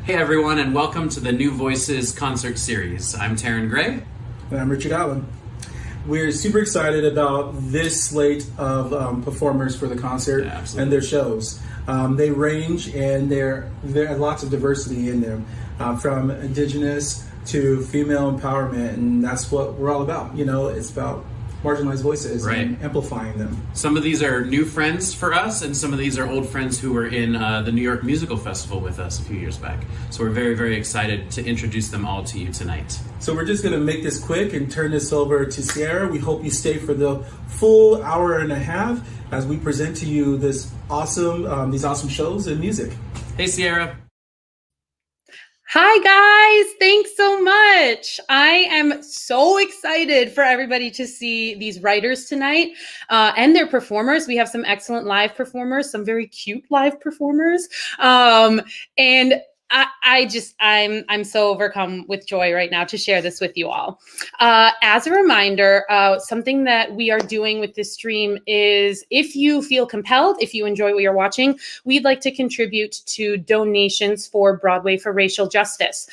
Hey everyone, and welcome to the New Voices concert series. I'm Taryn Gray. And I'm Richard Allen. We're super excited about this slate of performers for the concert and their shows. They range, and there are lots of diversity in them, from indigenous to female empowerment, and that's what we're all about. You know, it's about marginalized voices and amplifying them. Some of these are new friends for us, and some of these are old friends who were in the New York Musical Festival with us a few years back. So we're very, very excited to introduce them all to you tonight. So we're just going to make this quick and turn this over to Sierra. We hope you stay for the full hour and a half as we present to you these awesome shows and music. Hey, Sierra. Hi guys, thanks so much. I am so excited for everybody to see these writers tonight and their performers. We have some excellent live performers, some very cute live performers. And I'm so overcome with joy right now to share this with you all. As a reminder, something that we are doing with this stream is, if you feel compelled, if you enjoy what you're watching, we'd like to contribute to donations for Broadway for Racial Justice.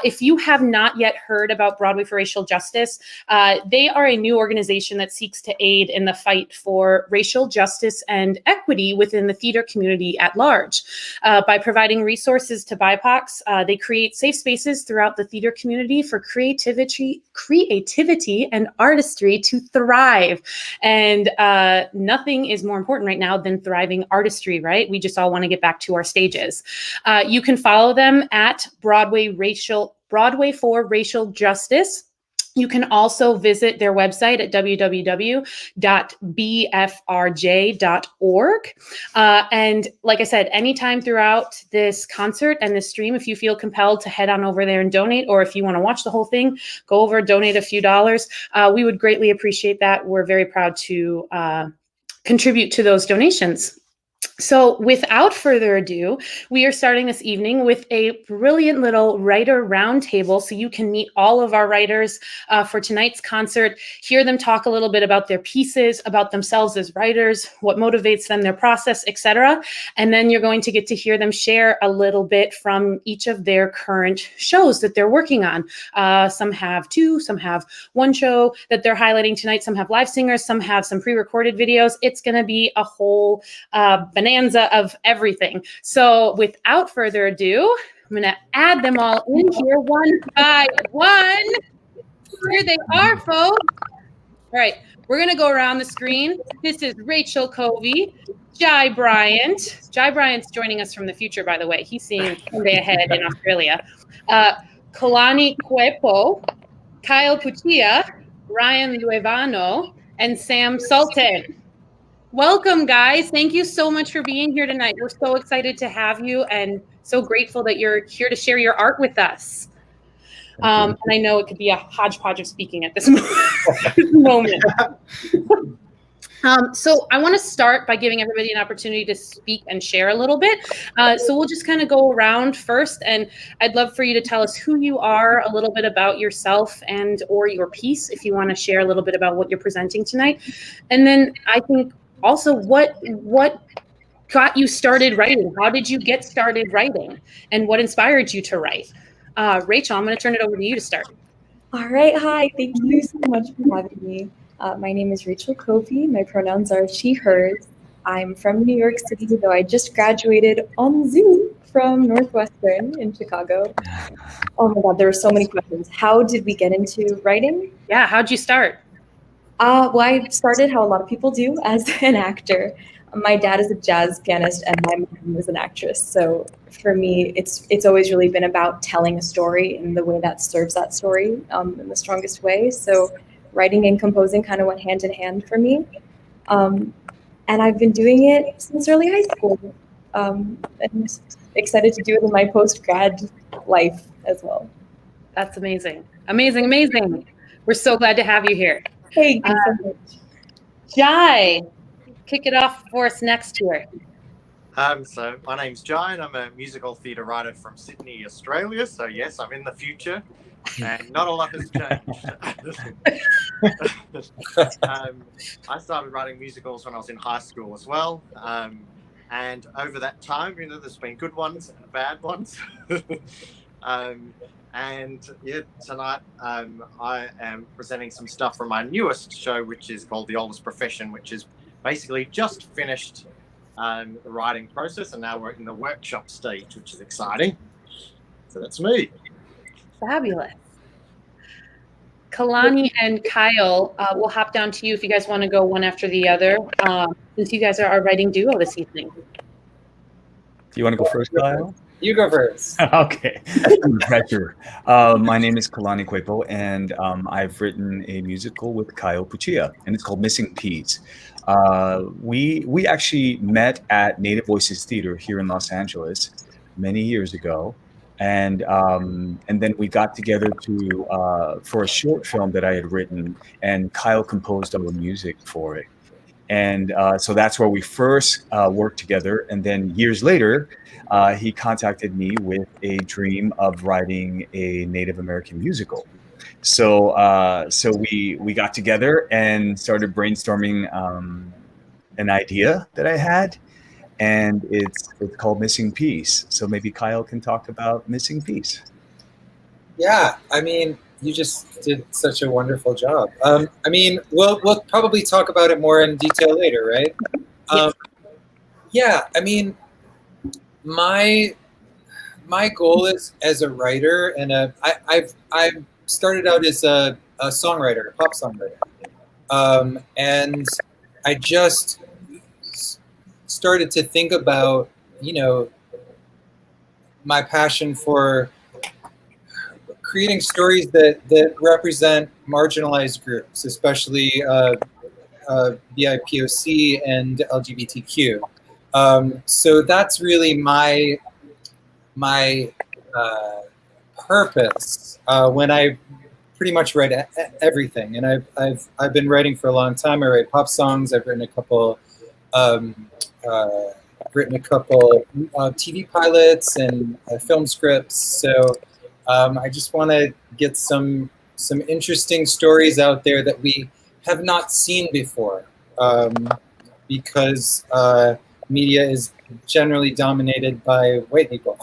If you have not yet heard about Broadway for Racial Justice, they are a new organization that seeks to aid in the fight for racial justice and equity within the theater community at large. By providing resources to BIPOCs, they create safe spaces throughout the theater community for creativity and artistry to thrive. And nothing is more important right now than thriving artistry, right? We just all want to get back to our stages. You can follow them at Broadway for Racial Justice. You can also visit their website at www.bfrj.org. And like I said, anytime throughout this concert and this stream, if you feel compelled to head on over there and donate, or if you want to watch the whole thing, go over, donate a few dollars. We would greatly appreciate that. We're very proud to contribute to those donations. So without further ado, we are starting this evening with a brilliant little writer roundtable, so you can meet all of our writers for tonight's concert, hear them talk a little bit about their pieces, about themselves as writers, what motivates them, their process, etc. And then you're going to get to hear them share a little bit from each of their current shows that they're working on. Some have two, some have one show that they're highlighting tonight, some have live singers, some have some pre-recorded videos. It's going to be a whole bonanza of everything. So without further ado, I'm going to add them all in here one by one. Here they are, folks. All right, we're going to go around the screen. This is Rachel Covey, Jai Bryant. Jai Bryant's joining us from the future, by the way. He's seeing Sunday ahead in Australia. Kalani Cuepo, Kyle Putia, Ryan Luevano, and Sam Sultan. Welcome, guys. Thank you so much for being here tonight. We're so excited to have you and so grateful that you're here to share your art with us. And I know it could be a hodgepodge of speaking at this moment. So I want to start by giving everybody an opportunity to speak and share a little bit. So we'll just kind of go around first, and I'd love for you to tell us who you are, a little bit about yourself and or your piece, if you want to share a little bit about what you're presenting tonight. And then I think also what got you started writing? How did you get started writing? And what inspired you to write? Rachel, I'm going to turn it over to you to start. All right. Hi. Thank you so much for having me. My name is Rachel Covey. My pronouns are she, hers. I'm from New York City, though I just graduated on Zoom from Northwestern in Chicago. Oh my God, there were so many questions. How did we get into writing? Yeah, how'd you start? Well, I started how a lot of people do, as an actor. My dad is a jazz pianist and my mom is an actress. So for me, it's always really been about telling a story in the way that serves that story in the strongest way. So writing and composing kind of went hand in hand for me. And I've been doing it since early high school. And I'm excited to do it in my post-grad life as well. That's amazing. Amazing, amazing. We're so glad to have you here. Thank you so much. Jai, kick it off for us next year. So my name's Jai and I'm a musical theatre writer from Sydney, Australia. So yes, I'm in the future and not a lot has changed. I started writing musicals when I was in high school as well. And over that time, there's been good ones and bad ones. And yeah, tonight I am presenting some stuff from my newest show, which is called The Oldest Profession, which is basically just finished the writing process, and now we're in the workshop stage, which is exciting. So that's me. Fabulous. Kalani and Kyle, we'll hop down to you if you guys want to go one after the other, since you guys are our writing duo this evening. Do you want to go first, Kyle? You go first. Okay. The pressure. My name is Kalani Kwepo, and I've written a musical with Kyle Puccia, and it's called Missing Peas. We actually met at Native Voices Theater here in Los Angeles many years ago, and then we got together for a short film that I had written, and Kyle composed all the music for it. And so that's where we first worked together. And then years later, he contacted me with a dream of writing a Native American musical. So we got together and started brainstorming an idea that I had, and it's called Missing Piece. So maybe Kyle can talk about Missing Piece. Yeah, I mean, you just did such a wonderful job. I mean, we'll probably talk about it more in detail later, right? Yeah, I mean, my goal is as a writer, and I've started out as a songwriter, a pop songwriter, and I just started to think about, my passion for creating stories that represent marginalized groups, especially BIPOC and LGBTQ. So that's really my purpose when I pretty much write everything. And I've been writing for a long time. I write pop songs. I've written a couple TV pilots and film scripts. So I just want to get some interesting stories out there that we have not seen before, because media is generally dominated by white people.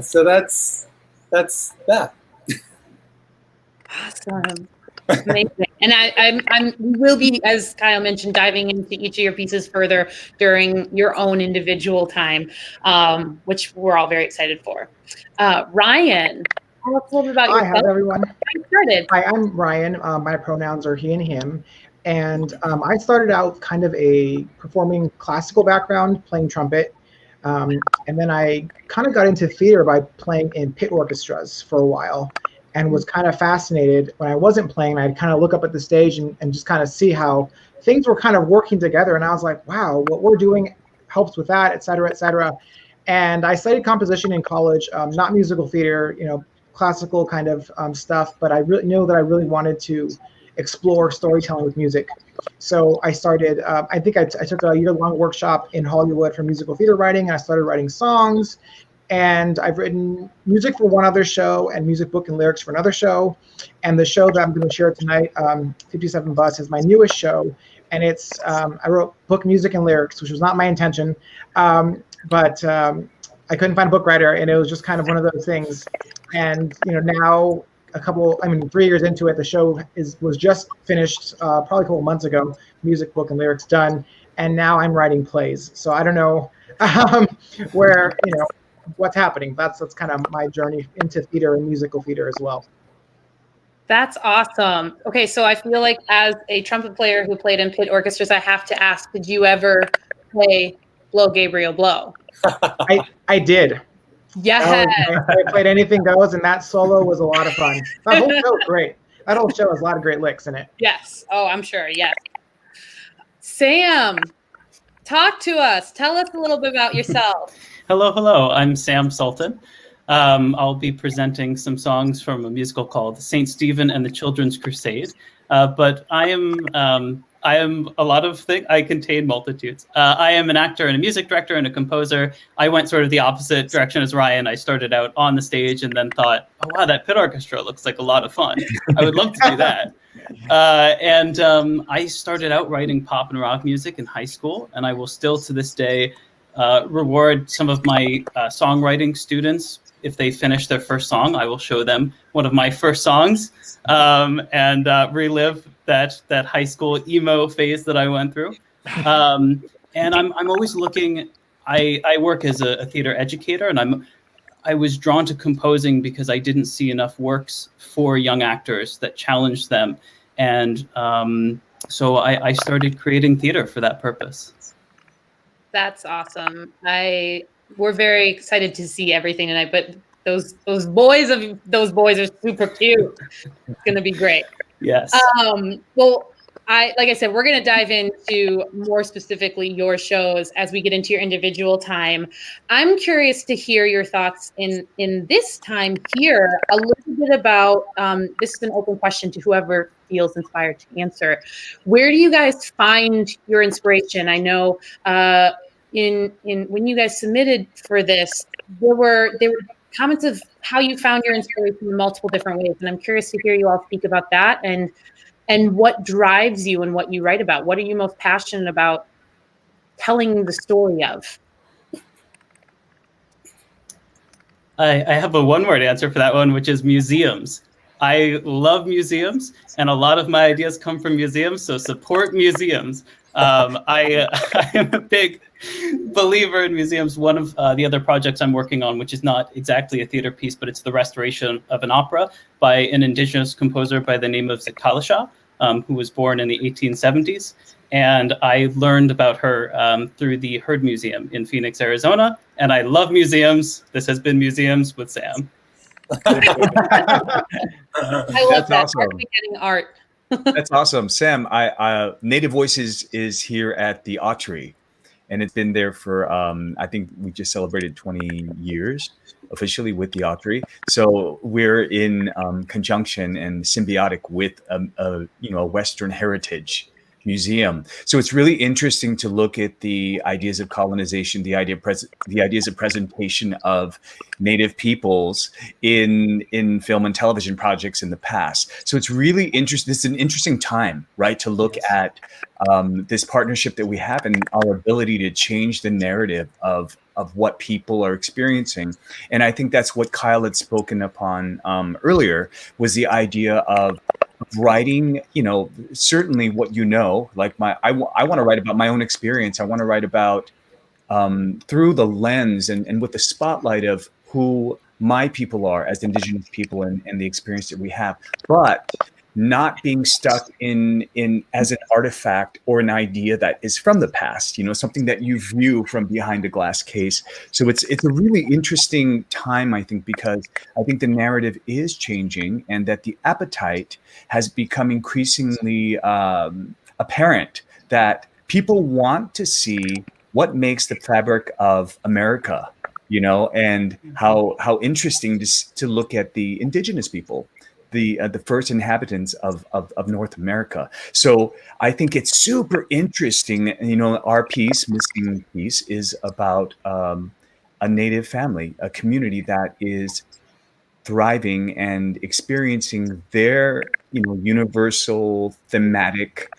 So that's that. Awesome. Amazing. And we will be, as Kyle mentioned, diving into each of your pieces further during your own individual time, which we're all very excited for. Ryan, tell us a little bit about yourself. Hi, everyone. Started. Hi, I'm Ryan. My pronouns are he and him. And I started out kind of a performing classical background, playing trumpet. And then I kind of got into theater by playing in pit orchestras for a while, and was kind of fascinated when I wasn't playing. I'd kind of look up at the stage and just kind of see how things were kind of working together. And I was like, wow, what we're doing helps with that, et cetera, et cetera. And I studied composition in college, not musical theater, classical kind of stuff, but I really knew that I really wanted to explore storytelling with music. So I started, I think I took a year-long workshop in Hollywood for musical theater writing, and I started writing songs. And I've written music for one other show and music, book, and lyrics for another show. And the show that I'm going to share tonight, 57 Bus, is my newest show. And it's, I wrote book, music, and lyrics, which was not my intention. But I couldn't find a book writer, and it was just kind of one of those things. And, now 3 years into it, the show was just finished probably a couple months ago, music, book, and lyrics done. And now I'm writing plays. So I don't know where, what's happening. That's kind of my journey into theater and musical theater as well. That's awesome. Okay, so I feel like as a trumpet player who played in pit orchestras, I have to ask, did you ever play Blow Gabriel Blow? I did. Yeah. I played Anything Goes, and that solo was a lot of fun. That whole show was great. That whole show has a lot of great licks in it. Yes. Oh, I'm sure. Yes. Sam, talk to us. Tell us a little bit about yourself. Hello. I'm Sam Sultan. I'll be presenting some songs from a musical called St. Stephen and the Children's Crusade. But I am I am a lot of things. I contain multitudes. I am an actor and a music director and a composer. I went sort of the opposite direction as Ryan. I started out on the stage and then thought, oh, wow, that pit orchestra looks like a lot of fun. I would love to do that. I started out writing pop and rock music in high school, and I will still to this day reward some of my songwriting students. If they finish their first song, I will show them one of my first songs and relive that high school emo phase that I went through. And I'm always looking. I work as a theater educator, and I was drawn to composing because I didn't see enough works for young actors that challenged them, and so I started creating theater for that purpose. That's awesome. We're very excited to see everything tonight, but those boys are super cute. It's gonna be great. Yes. Well, like I said, we're gonna dive into more specifically your shows as we get into your individual time. I'm curious to hear your thoughts in this time here a little bit about this is an open question to whoever feels inspired to answer. Where do you guys find your inspiration? I know in when you guys submitted for this, there were comments of how you found your inspiration in multiple different ways, and I'm curious to hear you all speak about that and what drives you and what you write about. What are you most passionate about telling the story of? I have a one-word answer for that one, which is museums. I love museums, and a lot of my ideas come from museums, so support museums. I am a big believer in museums. One of the other projects I'm working on, which is not exactly a theater piece, but it's the restoration of an opera by an indigenous composer by the name of Ziktalasha, who was born in the 1870s. And I learned about her through the Heard Museum in Phoenix, Arizona. And I love museums. This has been Museums with Sam. I love that. Awesome. Getting art. That's awesome. Sam, Native Voices is here at the Autry, and it's been there for, I think we just celebrated 20 years officially with the Autry. So we're in conjunction and symbiotic with a Western heritage museum. So it's really interesting to look at the ideas of colonization, the ideas of presentation of Native peoples in film and television projects in the past. So it's really interesting. It's an interesting time, right, to look at this partnership that we have and our ability to change the narrative of what people are experiencing. And I think that's what Kyle had spoken upon earlier, was the idea of writing, certainly what like I want to write about my own experience. I want to write about through the lens and with the spotlight of who my people are as Indigenous people and the experience that we have, but not being stuck in as an artifact or an idea that is from the past, something that you view from behind a glass case. So it's a really interesting time, I think, because I think the narrative is changing and that the appetite has become increasingly apparent that people want to see what makes the fabric of America, and how interesting to look at the Indigenous people, the first inhabitants of North America. So I think it's super interesting. Our piece, Missing Piece, is about a Native family, a community that is thriving and experiencing their universal thematic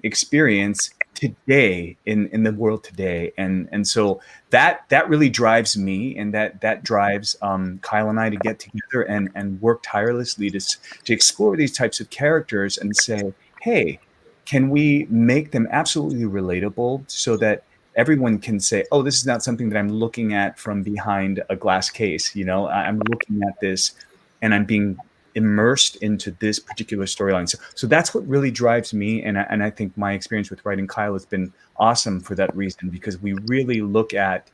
experience today in the world today, and so that really drives me, and that drives Kyle and I to get together and work tirelessly to explore these types of characters and say, hey, can we make them absolutely relatable so that everyone can say, oh, this is not something that I'm looking at from behind a glass case. I'm looking at this and I'm being immersed into this particular storyline. So that's what really drives me. And I think my experience with writing Kyle has been awesome for that reason, because we really look at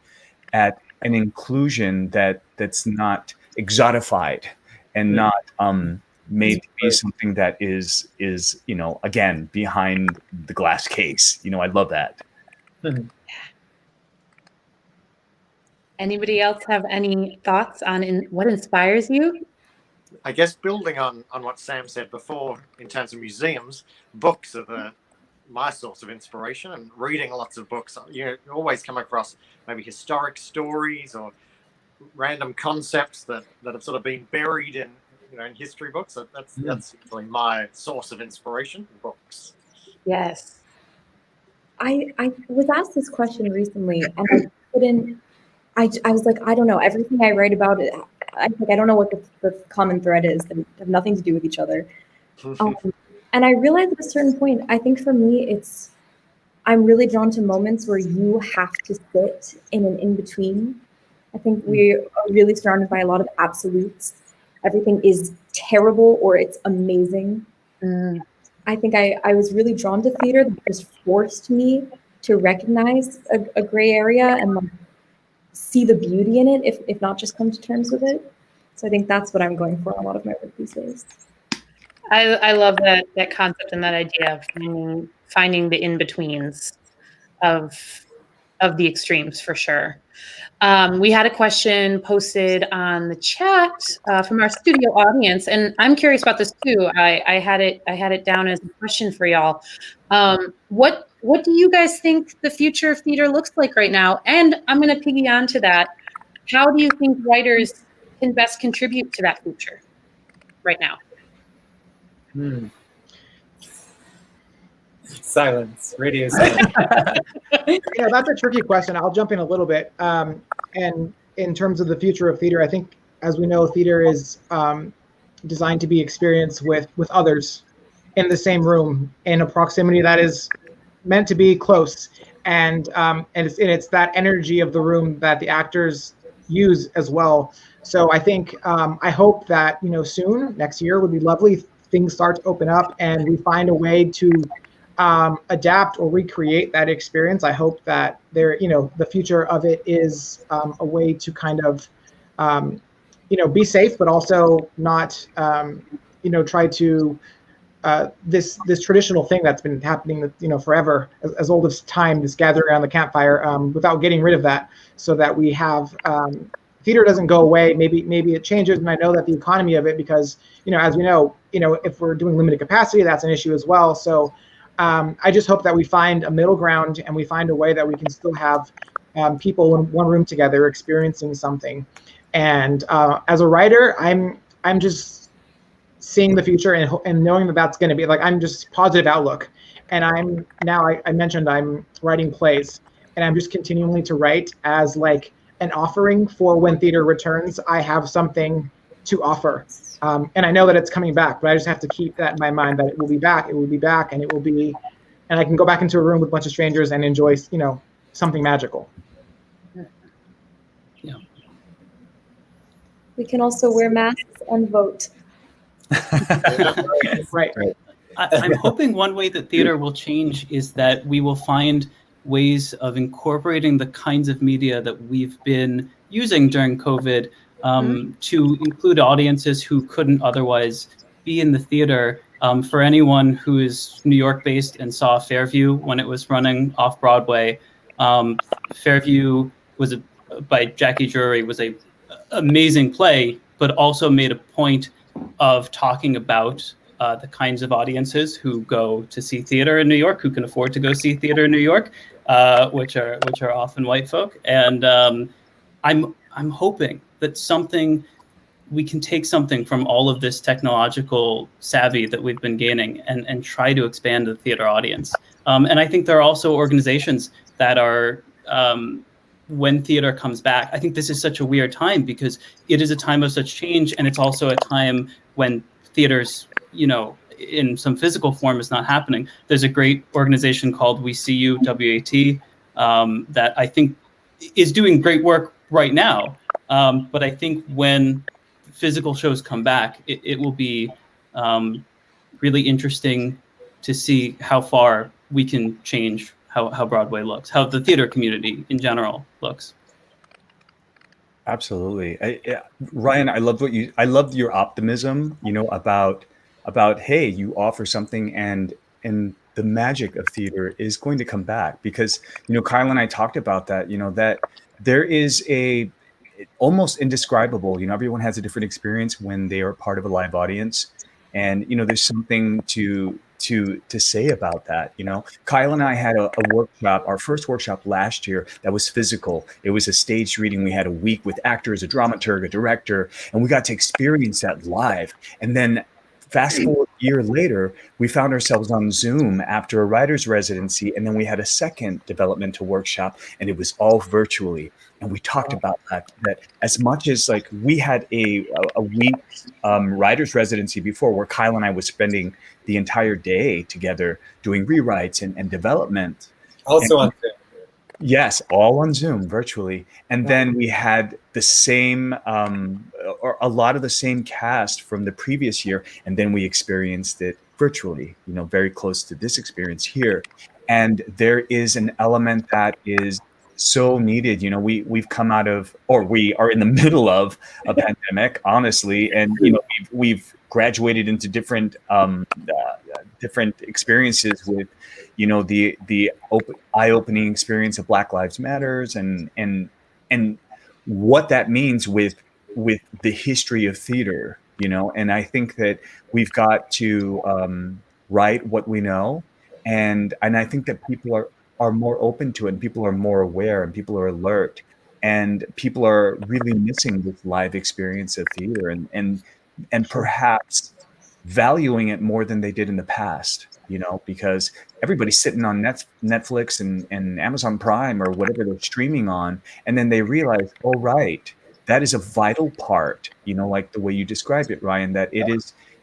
an inclusion that's not exotified and not made to be something that is again, behind the glass case. I love that. Anybody else have any thoughts on what inspires you? I guess building on what Sam said before in terms of museums, books are my source of inspiration, and reading lots of books, you always come across maybe historic stories or random concepts that have sort of been buried in in history books. So that's really my source of inspiration, books. Yes. I was asked this question recently, and I couldn't. I was like, I don't know. Everything I write about it, I don't know what the common thread is. They have nothing to do with each other. And I realized at a certain point, I think for me, I'm really drawn to moments where you have to sit in an in-between. I think we are really surrounded by a lot of absolutes. Everything is terrible or it's amazing. I think I was really drawn to theater that just forced me to recognize a gray area and like see the beauty in it, if not just come to terms with it. So I think that's what I'm going for in a lot of my work these days. I love that concept and that idea of finding the in-betweens of the extremes for sure. We had a question posted on the chat from our studio audience, and I'm curious about this too. I had it down as a question for y'all. What do you guys think the future of theater looks like right now? And I'm going to piggy on to that. How do you think writers can best contribute to that future right now? Silence. Radio silence. Yeah, that's a tricky question. I'll jump in a little bit. And in terms of the future of theater, I think, as we know, theater is designed to be experienced with others in the same room in a proximity that is meant to be close. And it's that energy of the room that the actors use as well. So I think I hope that soon, next year would be lovely. Things start to open up and we find a way to adapt or recreate that experience. I hope that the future of it is a way to kind of, be safe, but also not, try to this traditional thing that's been happening, forever, as old as time, this gathering around the campfire, without getting rid of that, so that we have theater doesn't go away. Maybe it changes, and I know that the economy of it, because as we know, if we're doing limited capacity, that's an issue as well. So I just hope that we find a middle ground and we find a way that we can still have people in one room together experiencing something. And as a writer, I'm just seeing the future and knowing that that's going to be like, I'm just positive outlook. And I mentioned I'm writing plays, and I'm just continually to write as like an offering for when theater returns. I have something to offer. And I know that it's coming back, but I just have to keep that in my mind that it will be back, and it will be, and I can go back into a room with a bunch of strangers and enjoy, something magical. Yeah. We can also wear masks and vote. Right. I'm hoping one way that theater will change is that we will find ways of incorporating the kinds of media that we've been using during COVID to include audiences who couldn't otherwise be in the theater. For anyone who is New York based and saw Fairview when it was running off Broadway, Fairview by Jackie Drury was a amazing play, but also made a point of talking about the kinds of audiences who go to see theater in New York, who can afford to go see theater in New York, which are often white folk. And I'm hoping that we can take something from all of this technological savvy that we've been gaining and try to expand the theater audience. And I think there are also organizations that are, when theater comes back, I think this is such a weird time because it is a time of such change, and it's also a time when theater's, in some physical form is not happening. There's a great organization called We See You, WAT, that I think is doing great work right now. But I think when physical shows come back, it will be really interesting to see how far we can change how Broadway looks, how the theater community in general looks. Absolutely. Ryan, I loved your optimism, about, hey, you offer something and the magic of theater is going to come back because, Kyle and I talked about that, that there is almost indescribable, everyone has a different experience when they are part of a live audience. And, there's something to to say about that. You know, Kyle and I had a workshop, our first workshop last year, that was physical. It was a staged reading. We had a week with actors, a dramaturg, a director, and we got to experience that live. And then fast forward a year later, we found ourselves on Zoom after a writer's residency, and then we had a second developmental workshop, and it was all virtually. And we talked about that as much as like we had a week's writer's residency before, where Kyle and I was spending the entire day together doing rewrites and development. Also on Zoom. Yes, all on Zoom virtually. And then we had the same, or a lot of the same cast from the previous year. And then we experienced it virtually, you know, very close to this experience here. And there is an element that is so needed. You know, we've come out of, or we are in the middle of a pandemic, honestly. And, you know, we've graduated into different experiences with, you know, the eye-opening experience of Black Lives Matters and what that means with the history of theater, you know. And I think that we've got to write what we know, and I think that people are more open to it, and people are more aware, and people are alert, and people are really missing this live experience of theater, and perhaps valuing it more than they did in the past, you know, because everybody's sitting on Netflix and Amazon Prime or whatever they're streaming on, and then they realize, oh, right, that is a vital part, you know, like the way you described it, Ryan, that it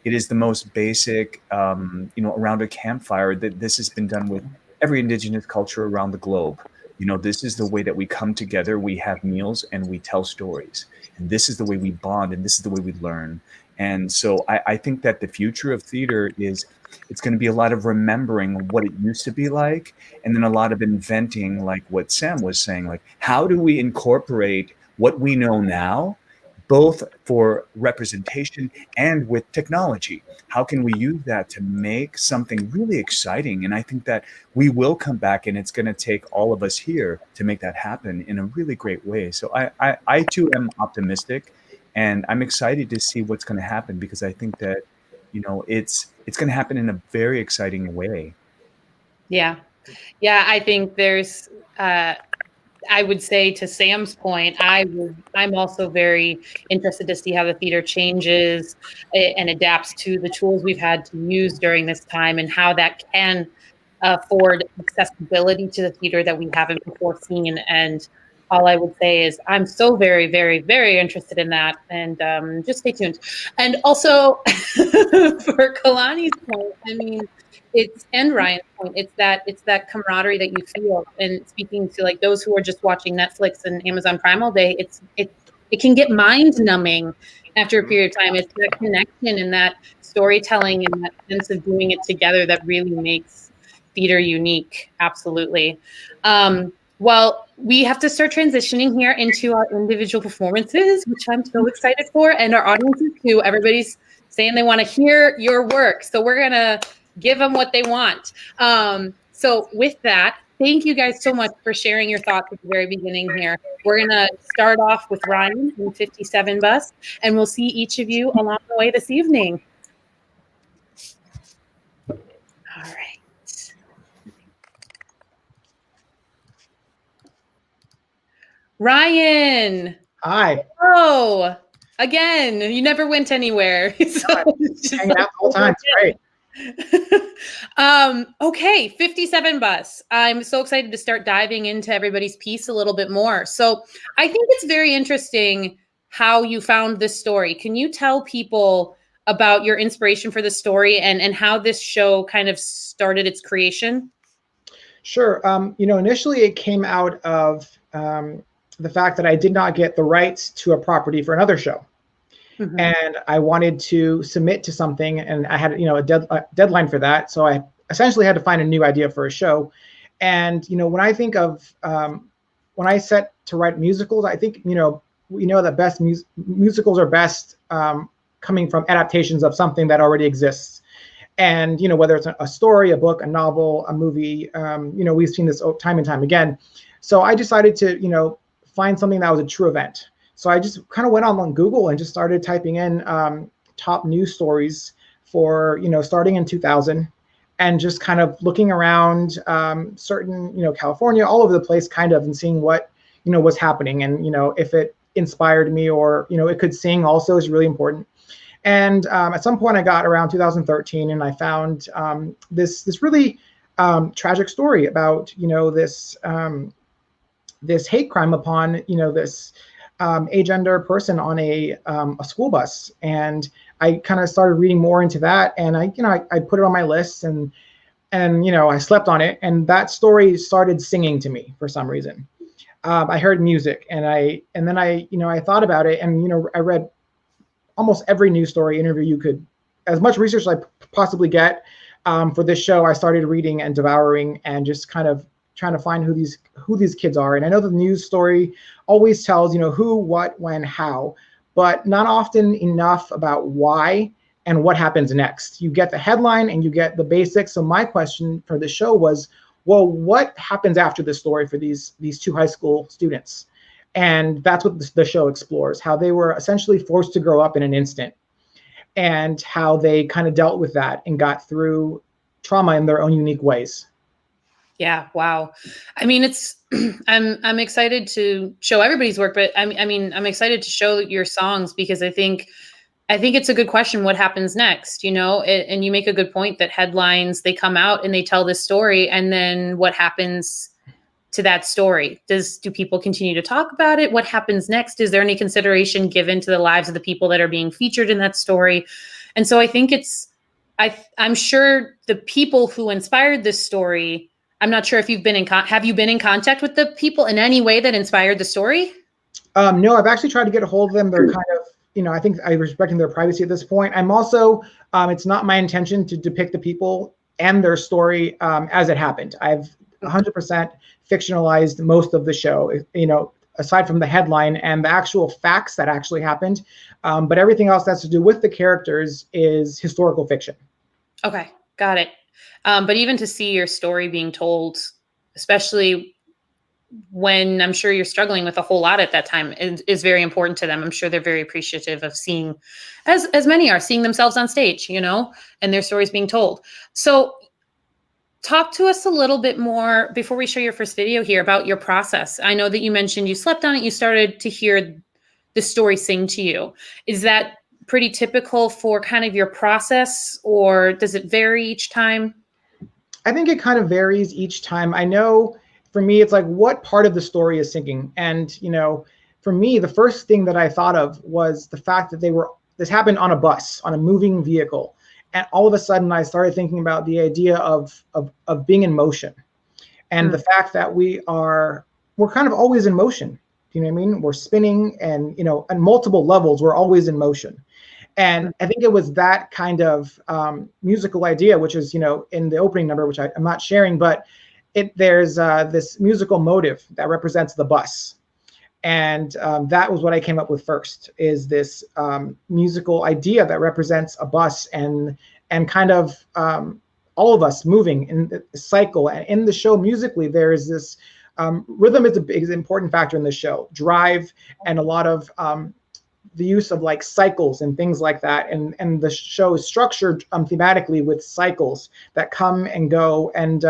is the most basic, you know, around a campfire, that this has been done with every indigenous culture around the globe. You know, this is the way that we come together, we have meals, and we tell stories. And this is the way we bond, and this is the way we learn. And so I think that the future of theater is, it's going to be a lot of remembering what it used to be like, and then a lot of inventing, like what Sam was saying, like how do we incorporate what we know now, both for representation and with technology? How can we use that to make something really exciting? And I think that we will come back, and it's going to take all of us here to make that happen in a really great way. So I too am optimistic, and I'm excited to see what's going to happen, because I think that, you know, it's going to happen in a very exciting way. Yeah. I think there's, I would say, to Sam's point, I'm also very interested to see how the theater changes and adapts to the tools we've had to use during this time, and how that can afford accessibility to the theater that we haven't before seen. And all I would say is I'm so very, very, very interested in that. And just stay tuned. And also for Kalani's point, I mean, and Ryan's point, it's that camaraderie that you feel. And speaking to like those who are just watching Netflix and Amazon Prime all day, it can get mind numbing after a period of time. It's that connection and that storytelling and that sense of doing it together that really makes theater unique. Absolutely. Well, we have to start transitioning here into our individual performances, which I'm so excited for, and our audiences too. Everybody's saying they want to hear your work, so we're gonna give them what they want. So with that, thank you guys so much for sharing your thoughts at the very beginning here. We're gonna start off with Ryan in 57 Bus, and we'll see each of you along the way this evening. All right. Ryan. Hi. Oh, again, you never went anywhere. So hanging out the whole time. It's great. Okay, 57 Bus. I'm so excited to start diving into everybody's piece a little bit more. So I think it's very interesting how you found this story. Can you tell people about your inspiration for the story and how this show kind of started its creation? Sure. You know, initially it came out of the fact that I did not get the rights to a property for another show. Mm-hmm. And I wanted to submit to something, and I had, you know, a deadline for that. So I essentially had to find a new idea for a show. And, you know, when I think of, when I set to write musicals, I think, you know, we know that best musicals are best coming from adaptations of something that already exists. And, you know, whether it's a story, a book, a novel, a movie, you know, we've seen this time and time again. So I decided to, you know, find something that was a true event. So I just kind of went on Google and just started typing in top news stories for, you know, starting in 2000. and just kind of looking around certain, California, all over the place, kind of, and seeing what, was happening, and if it inspired me, or it could sing also is really important. And at some point I got around 2013 and I found this really tragic story about this hate crime upon this agender person on a school bus. And I kind of started reading more into that, and I put it on my list, and I slept on it, and that story started singing to me for some reason. I heard music, and then I thought about it, and I read almost every news story, interview you could, as much research as I possibly get for this show. I started reading and devouring, and just kind of trying to find who these kids are. And I know the news story always tells who, what, when, how, but not often enough about why and what happens next. You get the headline and you get the basics. So my question for the show was, well, what happens after this story for these two high school students? And that's what the show explores, how they were essentially forced to grow up in an instant, and how they kind of dealt with that and got through trauma in their own unique ways. Yeah. Wow. I mean, it's, I'm excited to show everybody's work, but I'm excited to show your songs, because I think it's a good question. What happens next? And you make a good point that headlines, they come out and they tell this story, and then what happens to that story? Do people continue to talk about it? What happens next? Is there any consideration given to the lives of the people that are being featured in that story? And so I think I'm sure the people who inspired this story, I'm not sure if you've been have you been in contact with the people in any way that inspired the story? No, I've actually tried to get a hold of them. They're kind of, I think I'm respecting their privacy at this point. I'm also, it's not my intention to depict the people and their story as it happened. I've 100% fictionalized most of the show, aside from the headline and the actual facts that actually happened. But everything else that's to do with the characters is historical fiction. Okay, got it. But even to see your story being told, especially when I'm sure you're struggling with a whole lot at that time, is very important to them. I'm sure they're very appreciative of seeing, as many are, seeing themselves on stage, and their stories being told. So talk to us a little bit more before we show your first video here about your process. I know that you mentioned you slept on it. You started to hear the story sing to you. Is that pretty typical for kind of your process, or does it vary each time? I think it kind of varies each time. I know for me, it's like, what part of the story is sinking? And, for me, the first thing that I thought of was the fact that this happened on a bus, on a moving vehicle. And all of a sudden I started thinking about the idea of being in motion, and the fact that we're kind of always in motion. You know what I mean? We're spinning, and, on multiple levels, we're always in motion. And I think it was that kind of musical idea, which is, in the opening number, which I'm not sharing, but there's this musical motive that represents the bus. And that was what I came up with first, is this musical idea that represents a bus, and kind of all of us moving in the cycle. And in the show, musically, there is this rhythm is an important factor in the show, drive, and a lot of the use of like cycles and things like that. And the show is structured thematically with cycles that come and go. And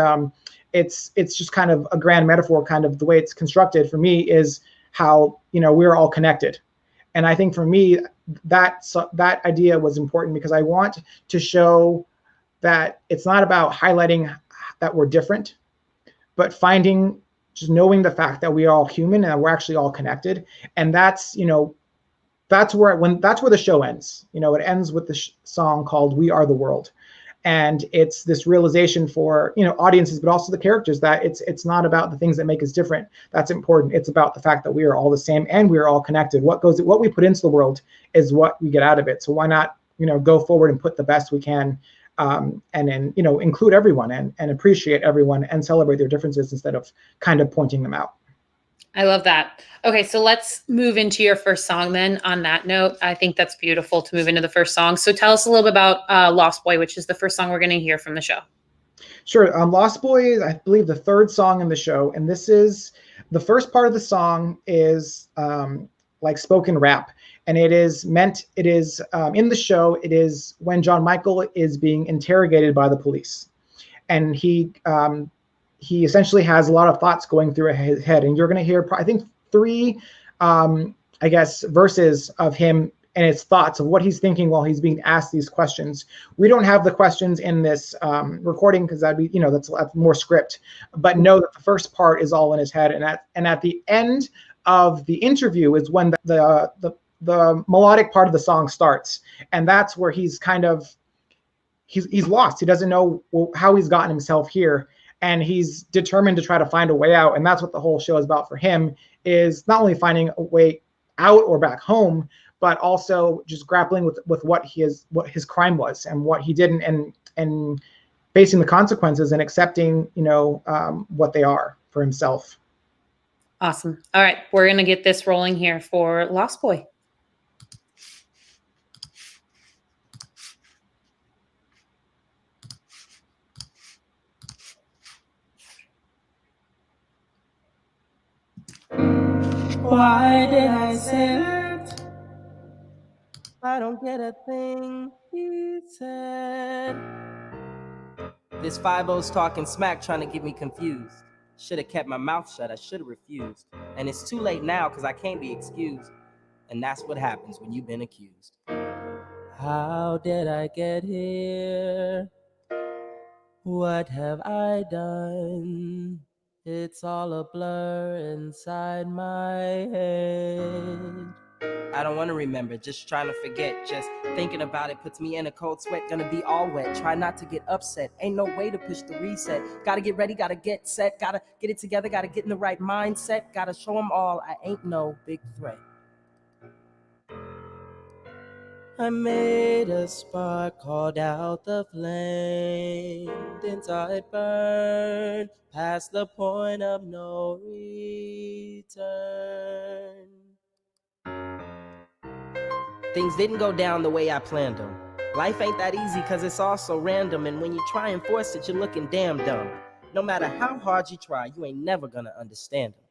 it's just kind of a grand metaphor, kind of the way it's constructed for me, is how, we're all connected. And I think for me, that idea was important, because I want to show that it's not about highlighting that we're different, but just knowing the fact that we are all human and we're actually all connected. And that's where the show ends. It ends with the song called "We Are the World." And it's this realization for, audiences, but also the characters, that it's not about the things that make us different. That's important. It's about the fact that we are all the same and we are all connected. What we put into the world is what we get out of it. So why not, go forward and put the best we can, and then, include everyone and appreciate everyone and celebrate their differences instead of kind of pointing them out. I love that. Okay, so let's move into your first song then. On that note, I think that's beautiful to move into the first song. So tell us a little bit about Lost Boy, which is the first song we're going to hear from the show. Sure. Lost Boy is, I believe, the third song in the show. And this is, the first part of the song is like spoken rap. And in the show, it is when John Michael is being interrogated by the police. and he essentially has a lot of thoughts going through his head. And you're going to hear, I think, 3, I guess, verses of him and his thoughts of what he's thinking while he's being asked these questions. We don't have the questions in this recording because that'd be, that's more script. But know that the first part is all in his head, and at the end of the interview is when the melodic part of the song starts, and that's where he's kind of he's lost. He doesn't know how he's gotten himself here, and he's determined to try to find a way out. And that's what the whole show is about for him, is not only finding a way out or back home, but also just grappling with what his crime was and what he did, and facing the consequences and accepting what they are for himself. Awesome. All right, we're gonna get this rolling here for Lost Boy. Why did I say that? I don't get a thing he said. This 5-0's talking smack, trying to get me confused. Should have kept my mouth shut, I should have refused. And it's too late now, cause I can't be excused. And that's what happens when you've been accused. How did I get here? What have I done? It's all a blur inside my head. I don't want to remember, just trying to forget. Just thinking about it puts me in a cold sweat. Gonna be all wet, try not to get upset. Ain't no way to push the reset. Gotta get ready, gotta get set. Gotta get it together, gotta get in the right mindset. Gotta show them all I ain't no big threat. I made a spark, called out the flame, then saw it burn past the point of no return. Things didn't go down the way I planned them. Life ain't that easy cause it's all so random, and when you try and force it, you're looking damn dumb. No matter how hard you try, you ain't never gonna understand them.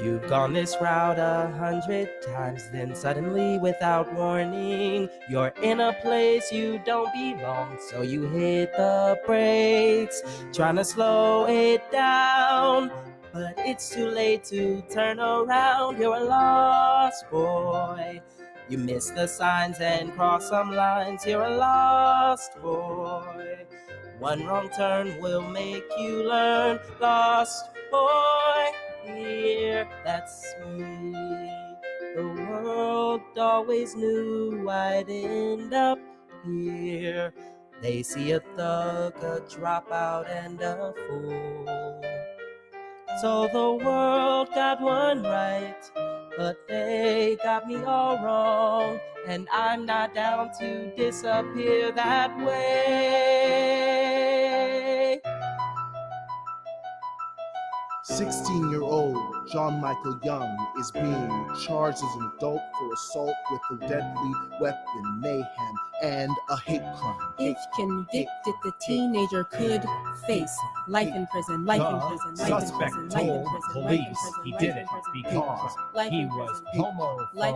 You've gone this route 100 times, then suddenly without warning, you're in a place you don't belong, so you hit the brakes, trying to slow it down, but it's too late to turn around. You're a lost boy. You miss the signs and cross some lines. You're a lost boy. One wrong turn will make you learn. Lost boy, here, that's me. The world always knew I'd end up here. They see a thug, a dropout, and a fool. So the world got one right, but they got me all wrong. And I'm not down to disappear that way. 16-year-old John Michael Young is being charged as an adult for assault with a deadly weapon, mayhem, and a hate crime. If convicted, the teenager could face life in prison, life in prison, life in suspect prison, life in told prison, police he did it because he was homophobic. Life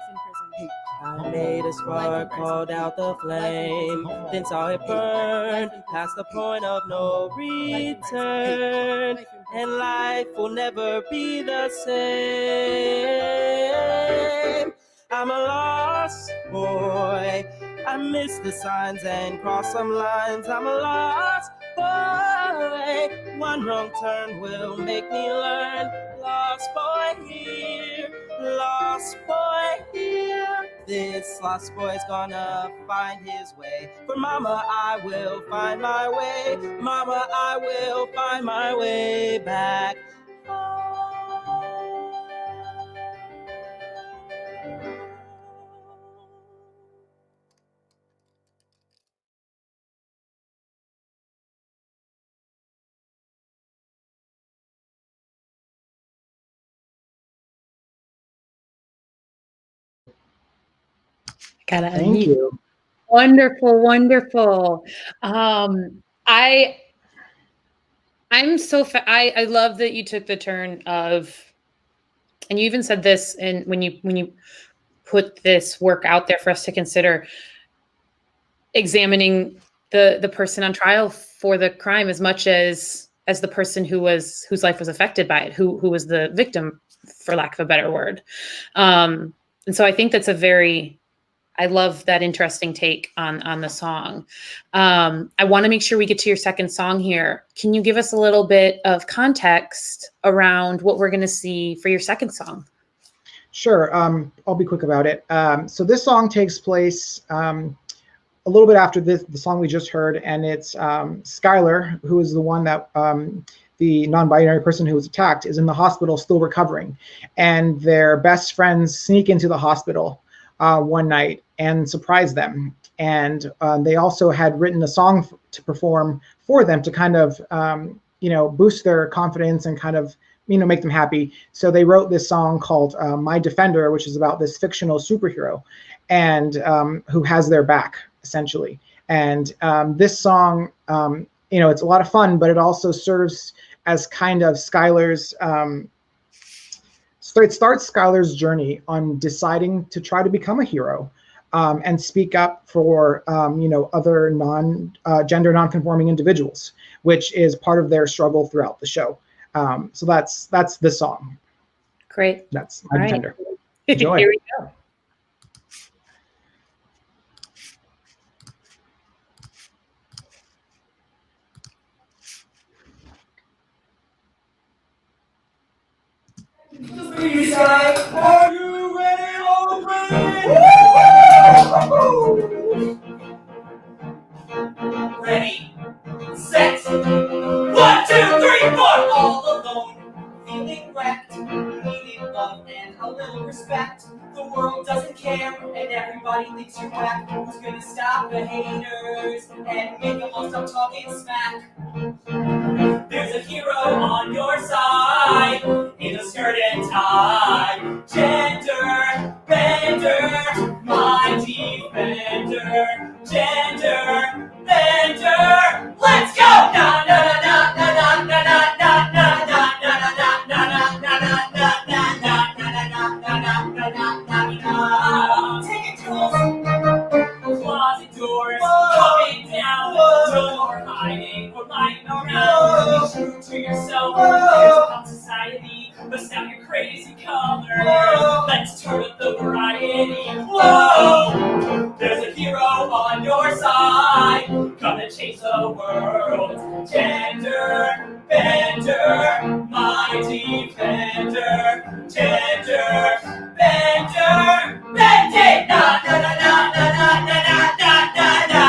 in prison. I made a spark, called out the flame, then saw it burn past the point of no return. And life will never be the same. I'm a lost boy. I miss the signs and cross some lines. I'm a lost boy. One wrong turn will make me learn. Lost boy here, lost boy here. This lost boy's gonna find his way. For mama, I will find my way. Mama, I will find my way back. Thank you. Wonderful, wonderful. I'm so I love that you took the turn of, and you even said this, and when you put this work out there for us to consider examining the person on trial for the crime as much as the person whose life was affected by it, who was the victim, for lack of a better word. And so I think that's I love that interesting take on the song. I want to make sure we get to your second song here. Can you give us a little bit of context around what we're going to see for your second song? Sure. I'll be quick about it. So this song takes place a little bit after the song we just heard, and it's Skylar, who is the one that the non-binary person who was attacked, is in the hospital still recovering, and their best friends sneak into the hospital one night and surprise them. And they also had written a song to perform for them to kind of boost their confidence and kind of make them happy. So they wrote this song called My Defender, which is about this fictional superhero and who has their back, essentially. And this song, it's a lot of fun, but it also serves as kind of Skylar's, so it starts Skylar's journey on deciding to try to become a hero and speak up for, other gender non-conforming individuals, which is part of their struggle throughout the show. So that's this song. Great. That's My Defender. Right. Enjoy. Here we go. Are you ready, old Ready, set, 1, 2, 3, 4. All alone, feeling wrecked, needing love and a little respect. The world doesn't care, and everybody thinks you're whack. Who's gonna stop the haters and make them all stop talking smack? There's a hero on your side, in a skirt and tie. Gender bender, my defender. Gender bender, let's go! Na na na na na na na na na na na na na na na. Take it, Jules. Closet doors coming down, no more hiding or lying around. Be true to yourself. Here's about society, bust out your crazy color. Let's turn up the variety. Whoa! There's a hero on your side, gonna change the world. Gender bender, my defender. Gender bender, bend it. Na na na na na na na na na na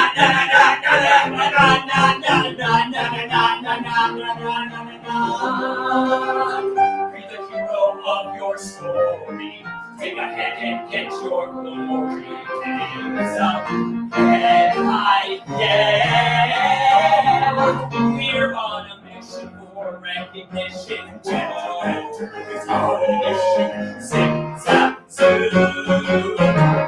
be the hero of your story. Take a hand and get your glory. Hands up and high, yeah. We're on a mission for recognition. Gender is our mission. Zip, zap, zoo.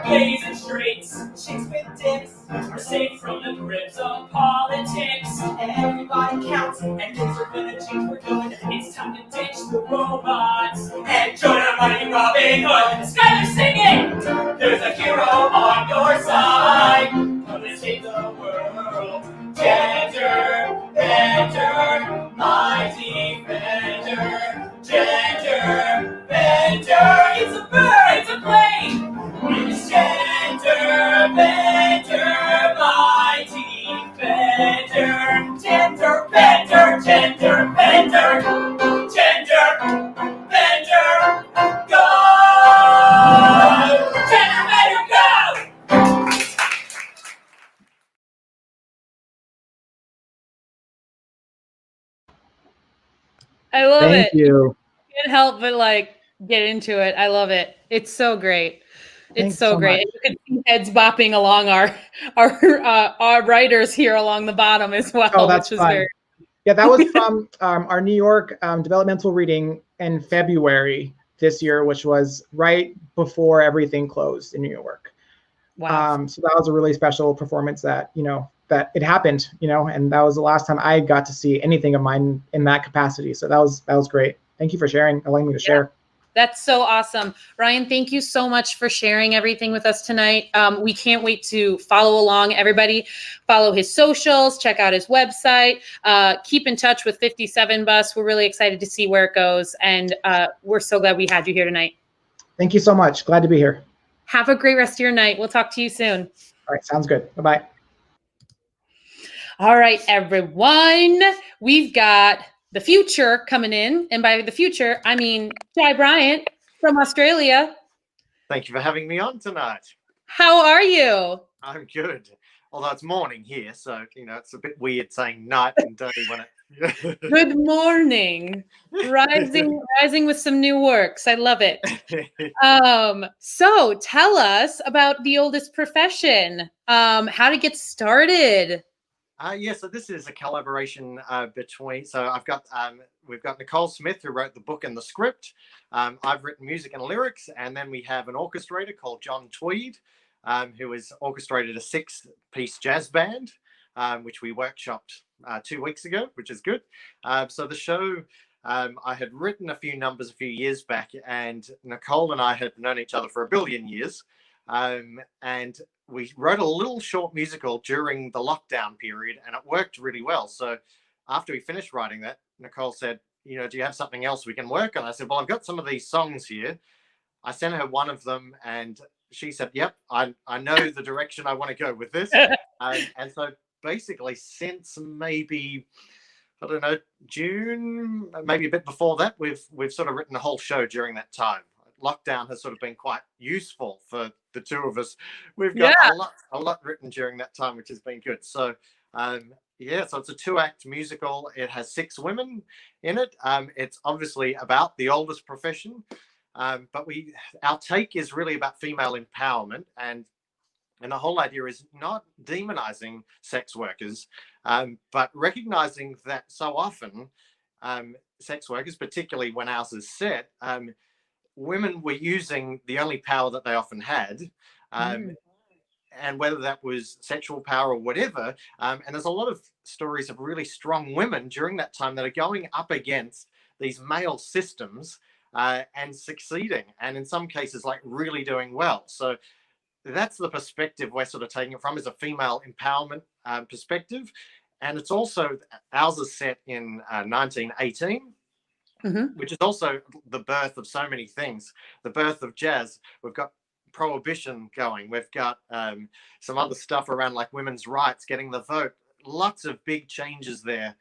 Blazing streets, chicks with dicks are safe from the grips of politics. Everybody counts, and things are gonna change for good. It's time to ditch the robots and join our mighty Robin Hood. Skylar singing! There's a hero on your side, gonna save the world. Gender bender, my defender. Gender bender, it's a bird, it's a plane. It's gender bender, my defender. Gender bender, gender bender, gender bender, go! Gender bender, go! I love Thank it. you. Can't help but get into it. I love it. It's so great. It's Thanks so so great. much. And you can see heads bopping along our writers here along the bottom as well, Oh, that's which is fun. very. Yeah, that was from our New York developmental reading in February this year, which was right before everything closed in New York. Wow. So that was a really special performance that that it happened, and that was the last time I got to see anything of mine in that capacity. So that was great. Thank you for sharing, allowing me to share. That's so awesome. Ryan, thank you so much for sharing everything with us tonight. We can't wait to follow along. Everybody follow his socials, check out his website, keep in touch with 57 Bus. We're really excited to see where it goes. And we're so glad we had you here tonight. Thank you so much. Glad to be here. Have a great rest of your night. We'll talk to you soon. All right. Sounds good. Bye-bye. All right, everyone. We've got the future coming in. And by the future, I mean Jai Bryant from Australia. Thank you for having me on tonight. How are you? I'm good. Although it's morning here, so, it's a bit weird saying night and day when it... Good morning. Rising with some new works. I love it. So tell us about The Oldest Profession. How to get started. So this is a collaboration between. So we've got Nicole Smith, who wrote the book and the script. I've written music and lyrics, and then we have an orchestrator called John Tweed, who has orchestrated a 6-piece jazz band, which we workshopped 2 weeks ago, which is good. So the show, I had written a few numbers a few years back, and Nicole and I had known each other for a billion years, and we wrote a little short musical during the lockdown period, and it worked really well. So after we finished writing that, Nicole said, do you have something else we can work on? I said, well, I've got some of these songs here. I sent her one of them, and she said, yep, I know the direction I want to go with this. And so basically since maybe, I don't know, June, maybe a bit before that, we've sort of written a whole show during that time. Lockdown has sort of been quite useful for the two of us. We've got a lot written during that time, which has been good. So so it's a 2-act musical. It has 6 women in it. It's obviously about the oldest profession, but our take is really about female empowerment, and the whole idea is not demonizing sex workers, but recognizing that so often sex workers, particularly when ours is set, women were using the only power that they often had, and whether that was sexual power or whatever. And there's a lot of stories of really strong women during that time that are going up against these male systems and succeeding, and in some cases, like really doing well. So that's the perspective we're sort of taking it from, is a female empowerment perspective. And it's also, ours is set in 1918. Which is also the birth of so many things, the birth of jazz. We've got prohibition going. We've got some other stuff around like women's rights, getting the vote. Lots of big changes there.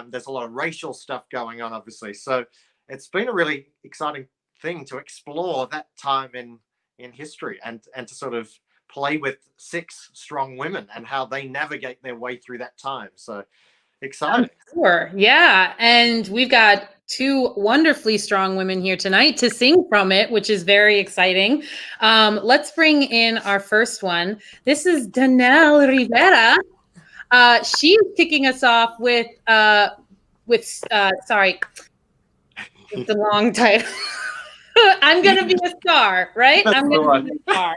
There's a lot of racial stuff going on, obviously. So it's been a really exciting thing to explore that time in history, and to sort of play with 6 strong women and how they navigate their way through that time. So exciting. Sure. Yeah. And we've got 2 wonderfully strong women here tonight to sing from it, which is very exciting. Let's bring in our first one. This is Danelle Rivera. She's kicking us off with sorry, it's a long title. I'm going to be a star, right? I'm going to be a star.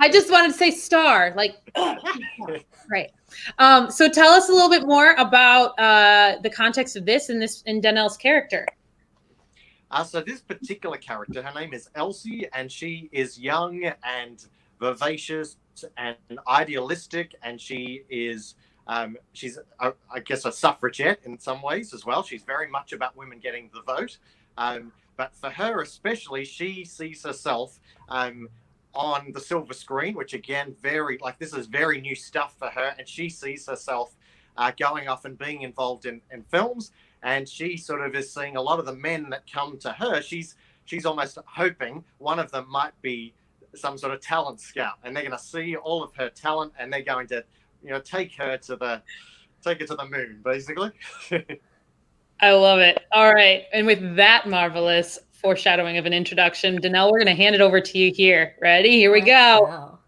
I just wanted to say star, like, right. So tell us a little bit more about the context of this and Danelle's character. So this particular character, her name is Elsie, and she is young and vivacious and idealistic, and she is she's I guess a suffragette in some ways as well. She's very much about women getting the vote, but for her especially, she sees herself on the silver screen, which again, this is very new stuff for her, and she sees herself going off and being involved in films, and she sort of is seeing a lot of the men that come to her. She's almost hoping one of them might be some sort of talent scout, and they're going to see all of her talent, and they're going to take her to the moon, basically. I love it. All right, and with that marvelous foreshadowing of an introduction, Danelle, we're going to hand it over to you here. Ready? Here we go.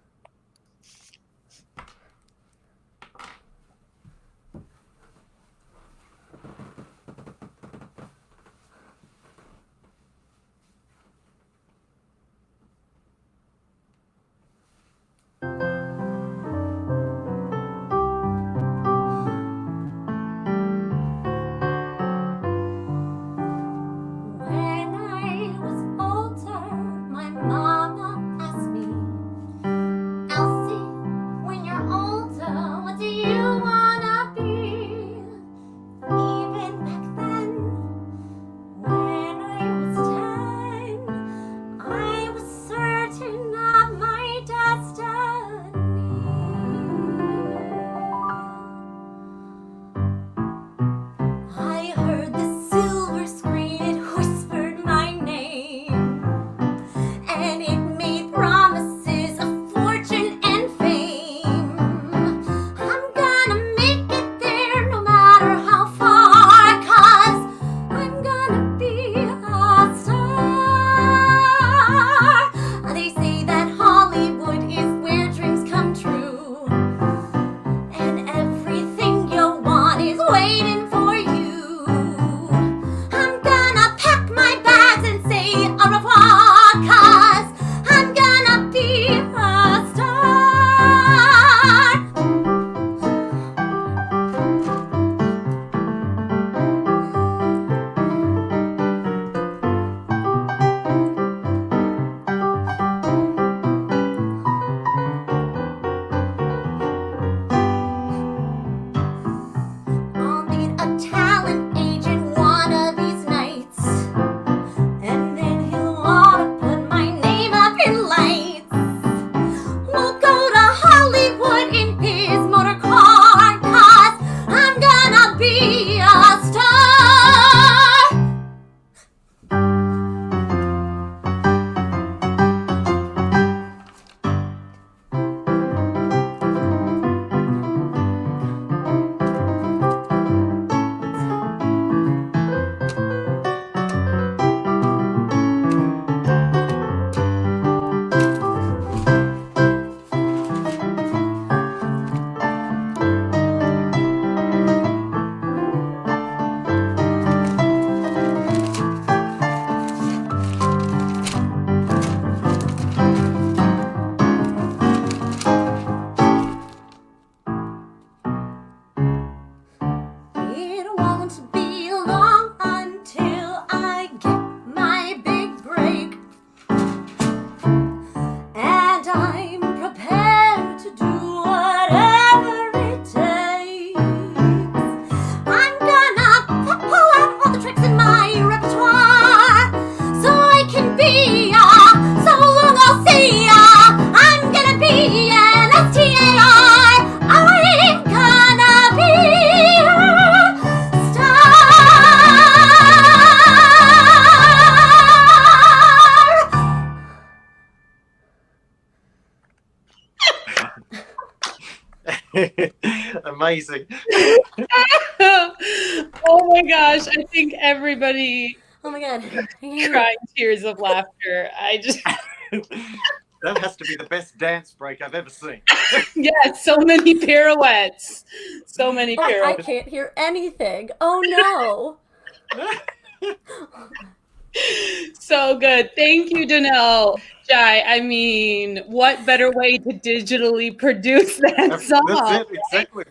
When I was 14 Amazing. Oh my gosh, I think everybody Oh my god. crying tears of laughter. I just That has to be the best dance break I've ever seen. yes, so many pirouettes. So many I pirouettes. can't hear anything. Oh no. So good. Thank you, Danelle. Jai, I mean, what better way to digitally produce that song? That's it, exactly.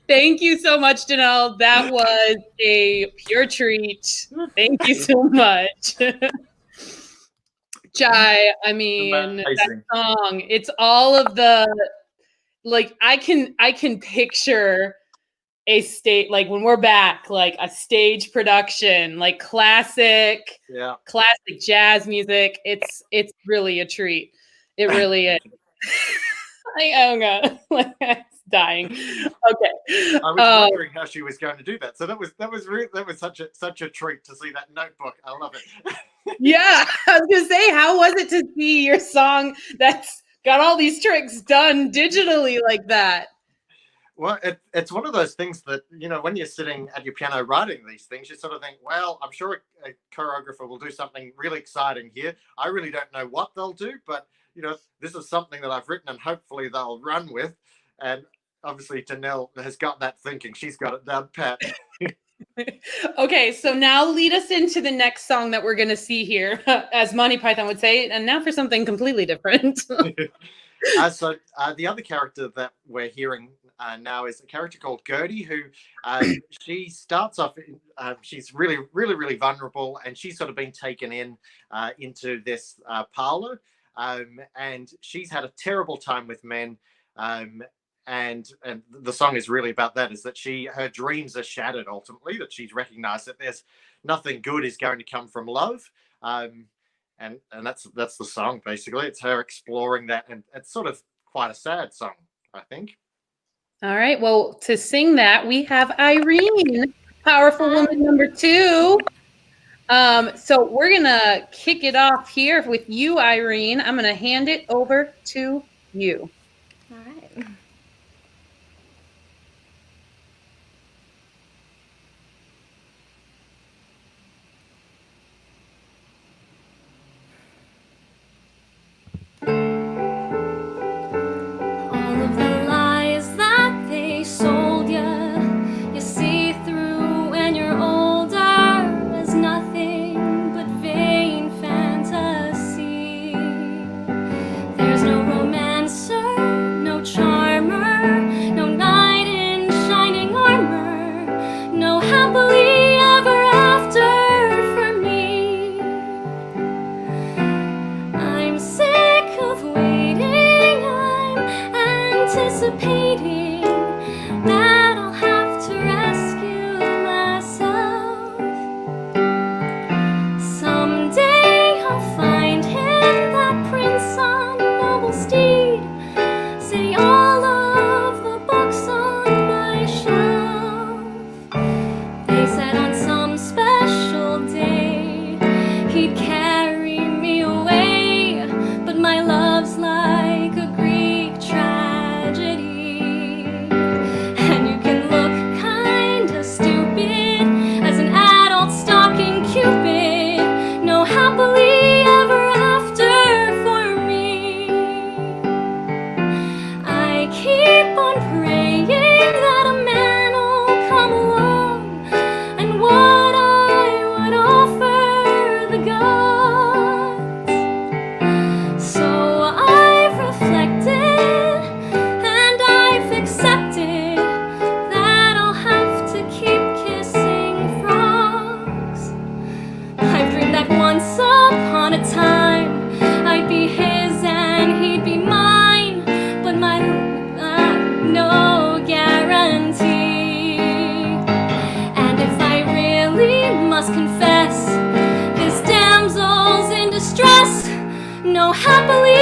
Thank you so much, Danelle. That was a pure treat. Thank you so much. Jai, I mean, Amazing. that song, it's all of the, like, I can picture a state, like when we're back, like a stage production, like classic jazz music. It's really a treat. It really is. I'm dying. Okay. I was wondering how she was going to do that. So that was such a treat to see that notebook. I love it. Yeah, I was gonna say, how was it to see your song that's got all these tricks done digitally like that? Well, it's one of those things that, when you're sitting at your piano writing these things, you sort of think, well, I'm sure a choreographer will do something really exciting here. I really don't know what they'll do, but, this is something that I've written and hopefully they'll run with. And obviously Danelle has got that thinking. She's got it down pat. Okay, so now lead us into the next song that we're going to see here, as Monty Python would say, and now for something completely different. So the other character that we're hearing now is a character called Gertie, who she starts off, she's really, really, really vulnerable, and she's sort of been taken into this parlor, and she's had a terrible time with men, and the song is really about that, is that her dreams are shattered ultimately, that she's recognized that there's nothing good is going to come from love. And that's the song, basically. It's her exploring that, and it's sort of quite a sad song, I think. All right, well, to sing that, we have Irene, Powerful Woman number 2. So we're gonna kick it off here with you, Irene. I'm gonna hand it over to you. All right. All of the lies that they sold you see through when you're older as nothing but vain fantasy. There's no romancer, no charmer, no knight in shining armor, no happily ever after for me. I'm sick of waiting, I'm anticipating that I'll have to rescue myself. Someday I'll find him, that prince on noble steed, say all of the books on my shelf. They said on some special day he'd carry me away, but my love's like a Greek tragedy. And you can look kinda stupid as an adult stalking Cupid, no happily ever after for me. I keep on praying that a man will come along, and what I would offer the gods. So I've reflected and I've accepted that I'll have to keep kissing frogs. I've dreamed that once upon a time I'd be his and he'd be mine, but my no guarantee. And if I really must confess, this damsel's in distress, no happily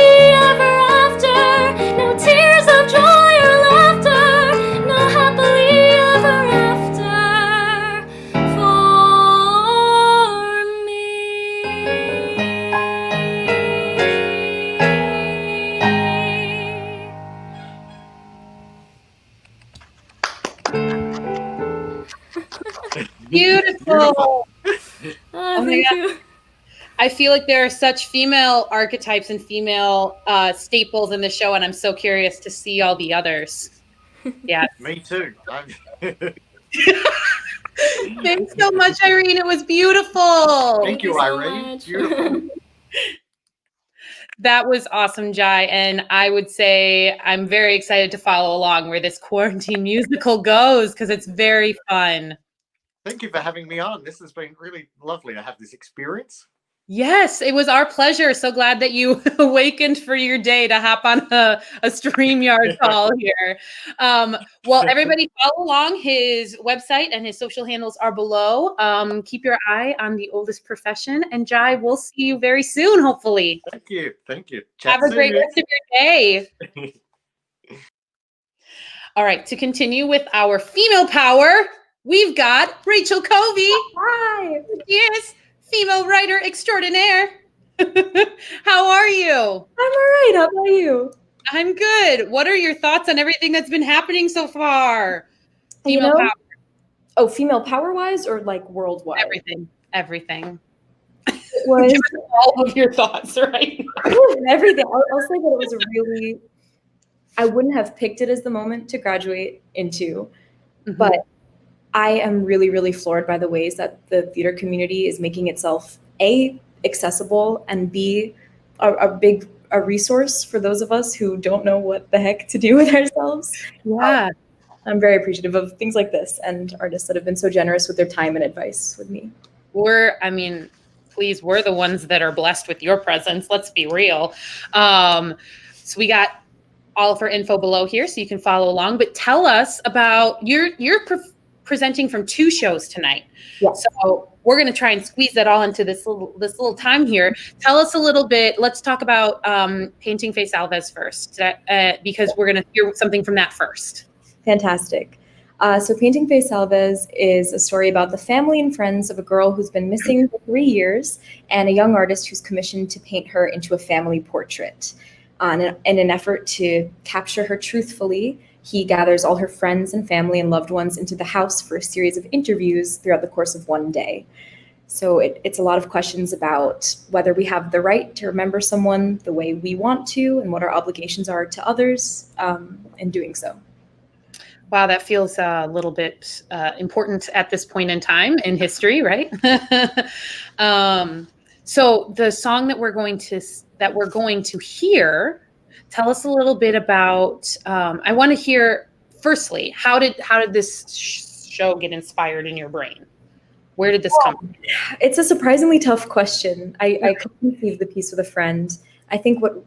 ever after, no tears of joy or laughter, no happily ever after for me. Beautiful. Oh, my thank God. you. I feel like there are such female archetypes and female staples in the show, and I'm so curious to see all the others. Yeah. Me too. Thanks so much, Irene. It was beautiful. Thank you, so Irene. much. Beautiful. That was awesome, Jai. And I would say I'm very excited to follow along where this quarantine musical goes because it's very fun. Thank you for having me on. This has been really lovely to have this experience. Yes, it was our pleasure. So glad that you awakened for your day to hop on a StreamYard call here. Well, everybody follow along. His website and his social handles are below. Keep your eye on the oldest profession. And Jai, we'll see you very soon, hopefully. Thank you. Thank you. Have a great rest of your day. All right, to continue with our female power, we've got Rachel Covey. Hi. Yes, female writer extraordinaire. How are you? I'm all right. How about you? I'm good. What are your thoughts on everything that's been happening so far? Female power. Oh, female power wise or like worldwide? Everything. It was all of your thoughts, right? Everything. I'll say that it was a really, I wouldn't have picked it as the moment to graduate into, but I am really, really floored by the ways that the theater community is making itself A, accessible, and B, a resource for those of us who don't know what the heck to do with ourselves. Yeah. I'm very appreciative of things like this and artists that have been so generous with their time and advice with me. We're the ones that are blessed with your presence. Let's be real. So we got all of our info below here so you can follow along, but tell us about you're presenting from 2 shows tonight. Yeah. So we're going to try and squeeze that all into this little time here. Tell us a little bit. Let's talk about Painting Faye Salvez first, because we're going to hear something from that first. Fantastic. So Painting Faye Salvez is a story about the family and friends of a girl who's been missing for 3 years and a young artist who's commissioned to paint her into a family portrait. In an effort to capture her truthfully, he gathers all her friends and family and loved ones into the house for a series of interviews throughout the course of one day. So it's a lot of questions about whether we have the right to remember someone the way we want to and what our obligations are to others in doing so. Wow, that feels a little bit important at this point in time in history, right? So the song that we're going to hear, tell us a little bit about. I want to hear firstly, how did this show get inspired in your brain? Where did this come from? It's a surprisingly tough question. I conceived the piece with a friend. I think what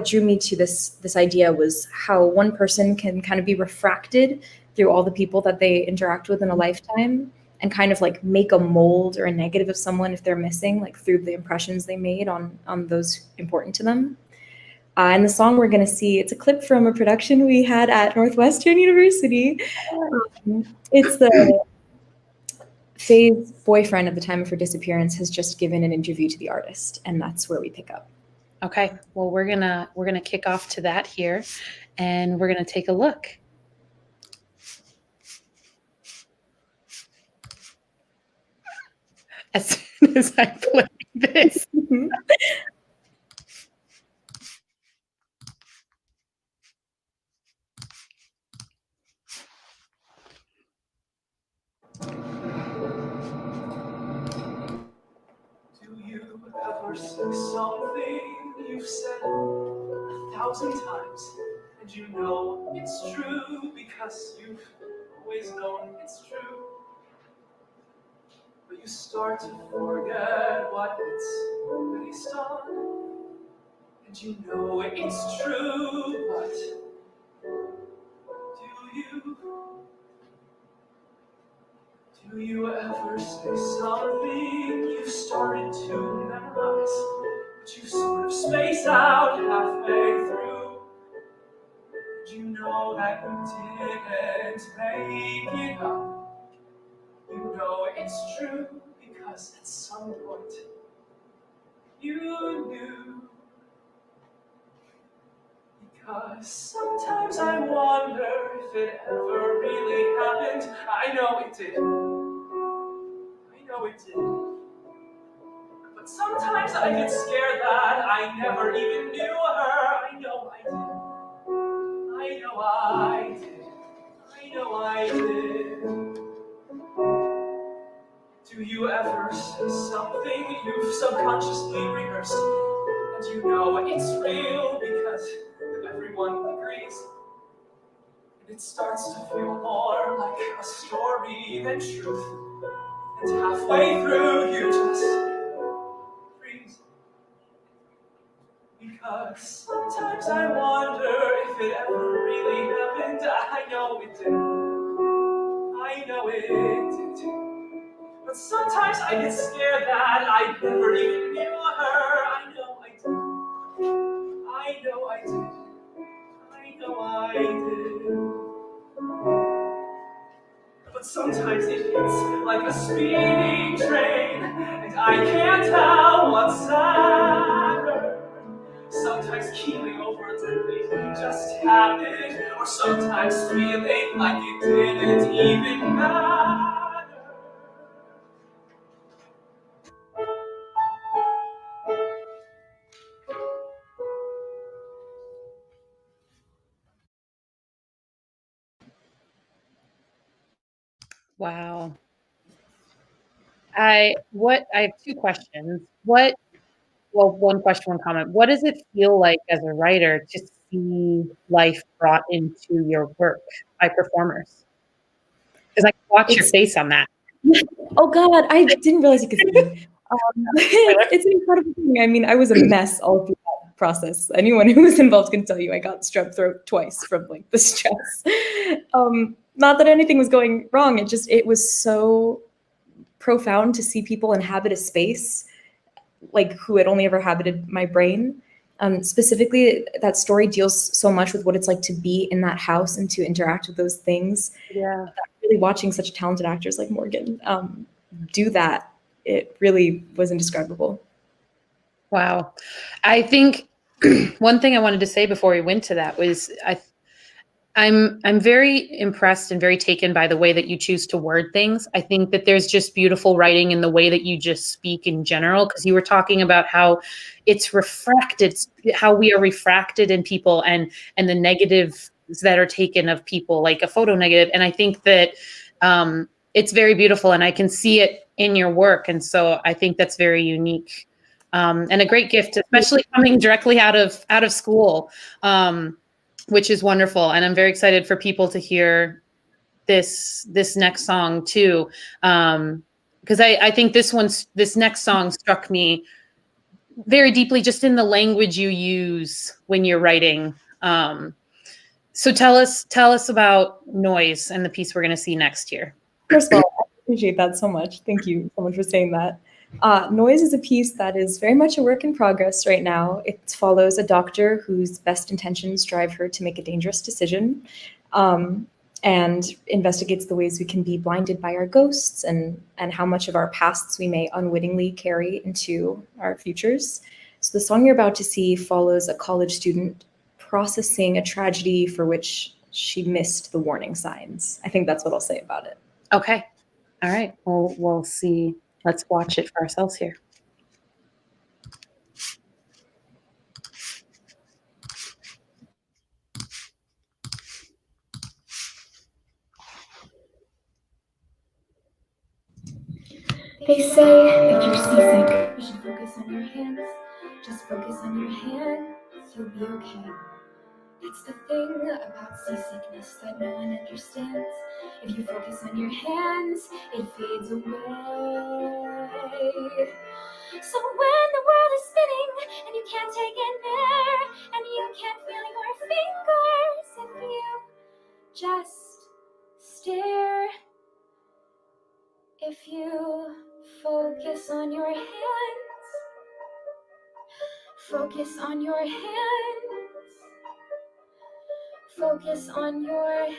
drew me to this idea was how one person can kind of be refracted through all the people that they interact with in a lifetime and kind of like make a mold or a negative of someone if they're missing, like through the impressions they made on those important to them. And the song we're going to see, it's a clip from a production we had at Northwestern University. It's the Faye's boyfriend at the time of her disappearance has just given an interview to the artist, and that's where we pick up. Okay, well, we're gonna kick off to that here, and we're gonna take a look. As soon as I play this. Ever say something you've said 1,000 times, and you know it's true because you've always known it's true, but you start to forget what it's based on, and you know it's true, but do you ever say something you've started to memorize, but you sort of space out halfway through? And you know that you didn't make it up. You know it's true because at some point you knew. Because sometimes I wonder if it ever really happened. happened. I know it did. I know it did. But sometimes I get scared that I never even knew her. I know I did. I know I did. I know I did. Do you ever say something you've subconsciously rehearsed, and you know it's real because everyone agrees? And it starts to feel more like a story than truth. And halfway through, you just freeze. Because sometimes I wonder if it ever really happened. I know it did. I know it did. But sometimes I get scared that I never even knew her. I know I did. I know I did. I know I did. But sometimes it hits like a speeding train, and I can't tell what's sadder. Sometimes keeling over like it just happened, or sometimes feeling like it didn't even matter. Wow. I have two questions. One question, one comment. What does it feel like as a writer to see life brought into your work by performers? Because I can watch your face on that. Oh God, I didn't realize you could see. It's an incredible thing. I mean, I was a mess all through that process. Anyone who was involved can tell you I got strep throat twice from like the stress. Not that anything was going wrong. It was so profound to see people inhabit a space like who had only ever inhabited my brain. Specifically, that story deals so much with what it's like to be in that house and to interact with those things. Yeah. Really watching such talented actors like Morgan do that, it really was indescribable. Wow. I think one thing I wanted to say before we went to that was I'm very impressed and very taken by the way that you choose to word things. I think that there's just beautiful writing in the way that you just speak in general, because you were talking about how it's refracted, how we are refracted in people and the negatives that are taken of people, like a photo negative. And I think that it's very beautiful, and I can see it in your work. And so I think that's very unique and a great gift, especially coming directly out of school. Which is wonderful, and I'm very excited for people to hear this next song too, because I think this next song struck me very deeply, just in the language you use when you're writing. So tell us about Noise and the piece we're going to see next year. First of all, I appreciate that so much. Thank you so much for saying that. Noise is a piece that is very much a work in progress right now. It follows a doctor whose best intentions drive her to make a dangerous decision, and investigates the ways we can be blinded by our ghosts and how much of our pasts we may unwittingly carry into our futures. So the song you're about to see follows a college student processing a tragedy for which she missed the warning signs. I think that's what I'll say about it. Okay. All right. Well, we'll see. Let's watch it for ourselves here. They say if you're seasick, you should focus on your hands. Just focus on your hands, you'll be okay. That's the thing about seasickness that no one understands. If you focus on your hands, it fades away. So when the world is spinning and you can't take it there, and you can't feel your fingers, if you just stare, if you focus on your hands, focus on your hands, focus on your hands.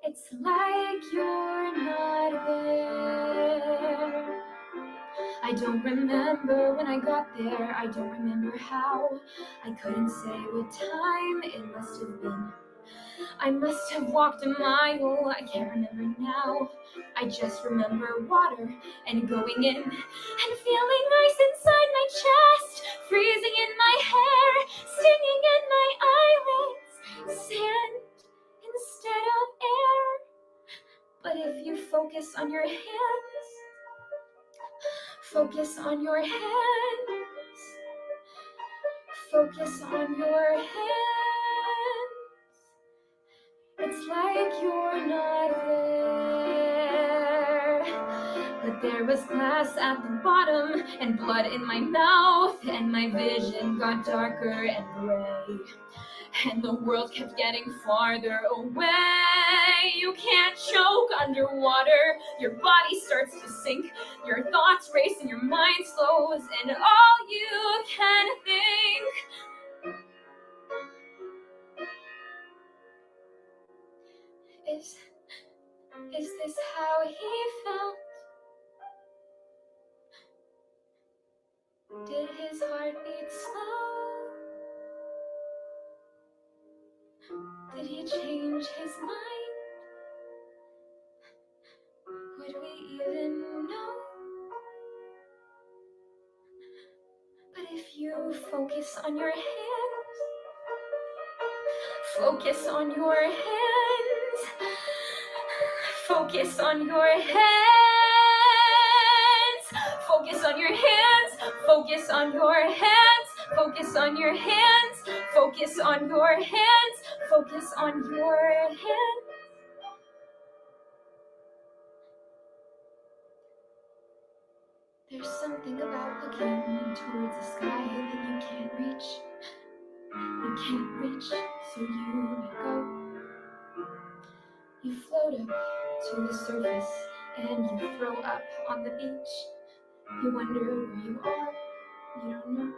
It's like you're not there. I don't remember when I got there. I don't remember how. I couldn't say what time it must have been. I must have walked a mile, I can't remember now. I just remember water and going in and feeling ice inside my chest, freezing in my hair, stinging in my eyelids, sand instead of air. But if you focus on your hands, focus on your hands, focus on your hands, it's like you're not there. But there was glass at the bottom and blood in my mouth, and my vision got darker and gray, and the world kept getting farther away. You can't choke underwater, your body starts to sink, your thoughts race and your mind slows, and all you can think is this how he felt? Did his heart beat slow? Did he change his mind? Would we even know? But if you focus on your hands, focus on your hands, focus on your hands, focus on your hands, focus on your hands, focus on your hands, focus on your hands, focus on your hands. There's something about looking towards the sky that you can't reach. You can't reach, so you let go. You float up to the surface and you throw up on the beach. You wonder where you are, you don't know.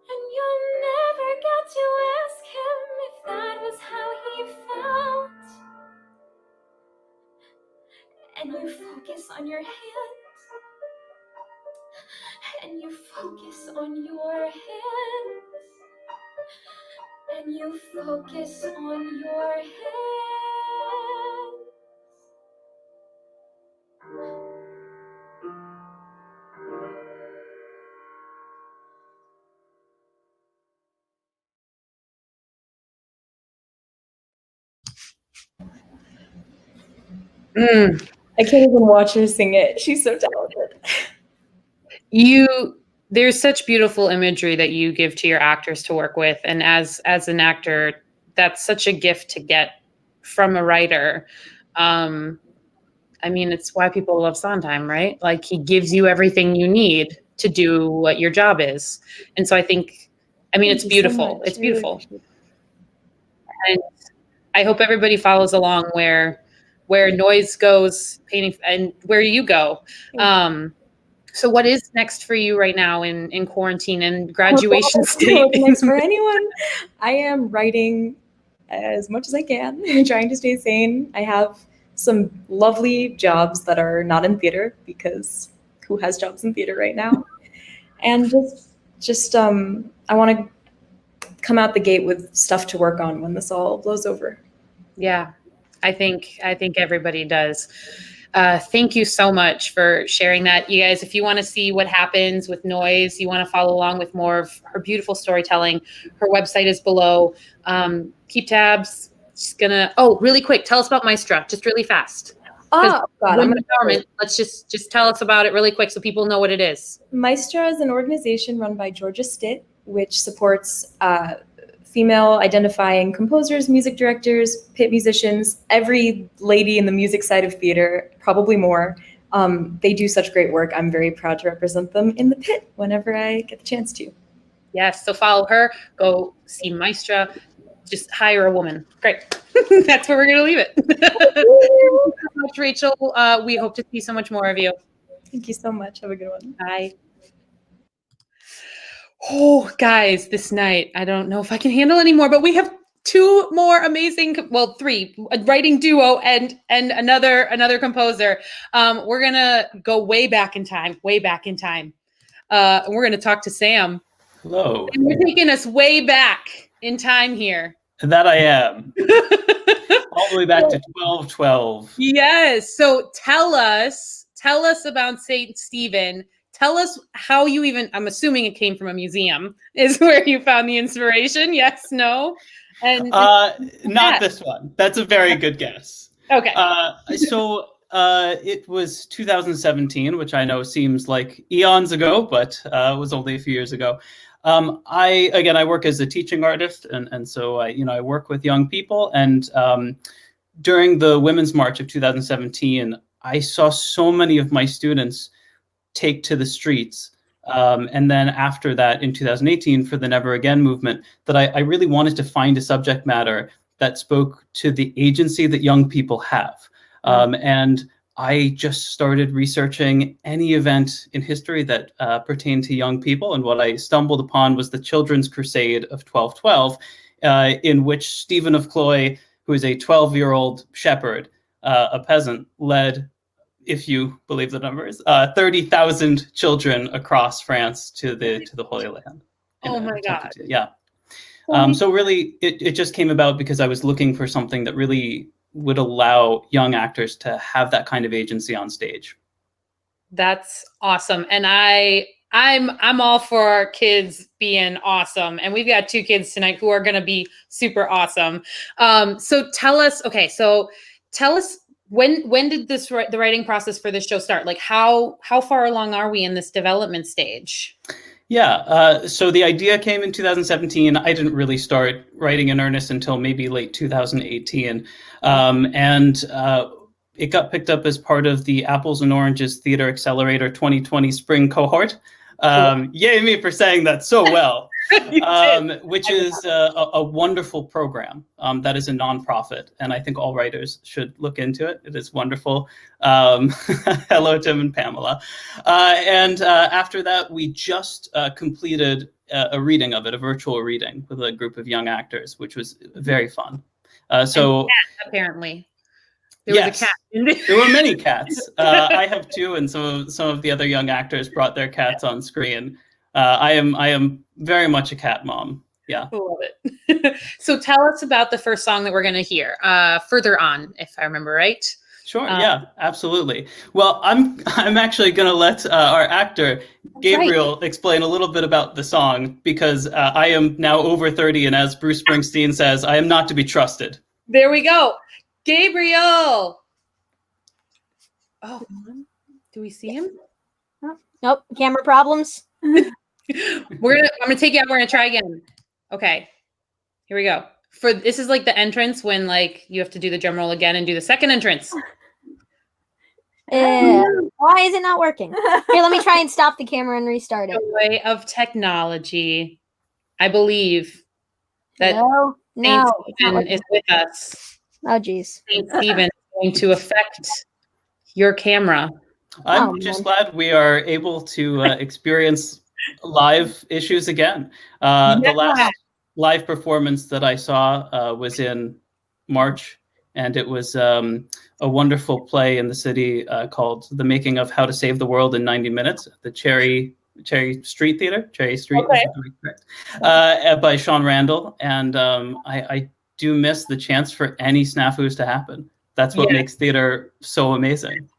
And you'll never get to ask him if that was how he felt. And you focus on your hands, and you focus on your hands, and you focus on your hands. I can't even watch her sing it. She's so talented. There's such beautiful imagery that you give to your actors to work with, and as an actor, that's such a gift to get from a writer. I mean, it's why people love Sondheim, right? Like, he gives you everything you need to do what your job is. And so I think, it's beautiful. It's beautiful. And I hope everybody follows along where Noise goes, painting, and where you go. So what is next for you right now in quarantine and graduation state? What's next for anyone? I am writing as much as I can, trying to stay sane. I have some lovely jobs that are not in theater, because who has jobs in theater right now? And just I want to come out the gate with stuff to work on when this all blows over. Yeah, I think everybody does. Thank you so much for sharing that. You guys, if you want to see what happens with Noise, you want to follow along with more of her beautiful storytelling, her website is below. Keep tabs. She's gonna, really quick, tell us about Maestra, just really fast. Oh, God, I'm empowerment. Let's just tell us about it really quick so people know what it is. Maestra is an organization run by Georgia Stitt, which supports female identifying composers, music directors, pit musicians, every lady in the music side of theater, probably more. They do such great work. I'm very proud to represent them in the pit whenever I get the chance to. Yes, so follow her, go see Maestra, just hire a woman. Great. That's where we're going to leave it. Thank you so much, Rachel. We hope to see so much more of you. Thank you so much. Have a good one. Bye. Oh, guys, this night, I don't know if I can handle anymore, but we have two more amazing, three, a writing duo and another composer. We're going to go way back in time. We're going to talk to Sam. Hello. And you're taking us way back in time here. That I am. All the way back to 1212. Yes. So tell us about Saint Stephen. Tell us how you even, I'm assuming it came from a museum, is where you found the inspiration. Yes, no? And not this one. That's a very good guess. Okay. It was 2017, which I know seems like eons ago, but it was only a few years ago. I work as a teaching artist, and so I work with young people. And during the Women's March of 2017, I saw so many of my students take to the streets. And then after that, in 2018, for the Never Again movement, that I really wanted to find a subject matter that spoke to the agency that young people have. And I just started researching any event in history that pertained to young people. And what I stumbled upon was the Children's Crusade of 1212, in which Stephen of Cloy, who is a 12-year-old shepherd, a peasant, led, if you believe the numbers, 30,000 children across France to the Holy Land. Oh my God. Yeah. So really, it just came about because I was looking for something that really would allow young actors to have that kind of agency on stage. That's awesome. And I'm all for kids being awesome. And we've got 2 kids tonight who are going to be super awesome. So tell us when did the writing process for this show start? Like how far along are we in this development stage? Yeah, so the idea came in 2017. I didn't really start writing in earnest until maybe late 2018. And it got picked up as part of the Apples and Oranges Theater Accelerator 2020 spring cohort. Yay me for saying that so well. Which is a wonderful program that is a nonprofit, and I think all writers should look into it. It is wonderful. Hello, Tim and Pamela. And after that, we just completed a reading of it, a virtual reading with a group of young actors, which was very fun. Apparently. There was a cat. There were many cats. I have 2, and some of the other young actors brought their cats on screen. I am very much a cat mom. Yeah. I love it. So tell us about the first song that we're going to hear, Further On, if I remember right. Sure. Yeah, absolutely. Well, I'm actually going to let our actor Gabriel explain a little bit about the song, because I am now over 30, and as Bruce Springsteen says, I am not to be trusted. There we go. Gabriel. Oh, do we see him? Nope. Camera problems. I'm gonna take you out. We're gonna try again. Okay. Here we go. This is like the entrance when like you have to do the drum roll again and do the second entrance. Why is it not working? Here, let me try and stop the camera and restart it. The way of technology. I believe that no, Stephen is with us. Oh, geez. Saint Stephen is going to affect your camera. I'm just glad we are able to experience live issues again. The last live performance that I saw was in March, and it was a wonderful play in the city called The Making of How to Save the World in 90 Minutes at the Cherry Street Theater. Cherry Street, okay. By Sean Randall. And I do miss the chance for any snafus to happen. That's what makes theater so amazing.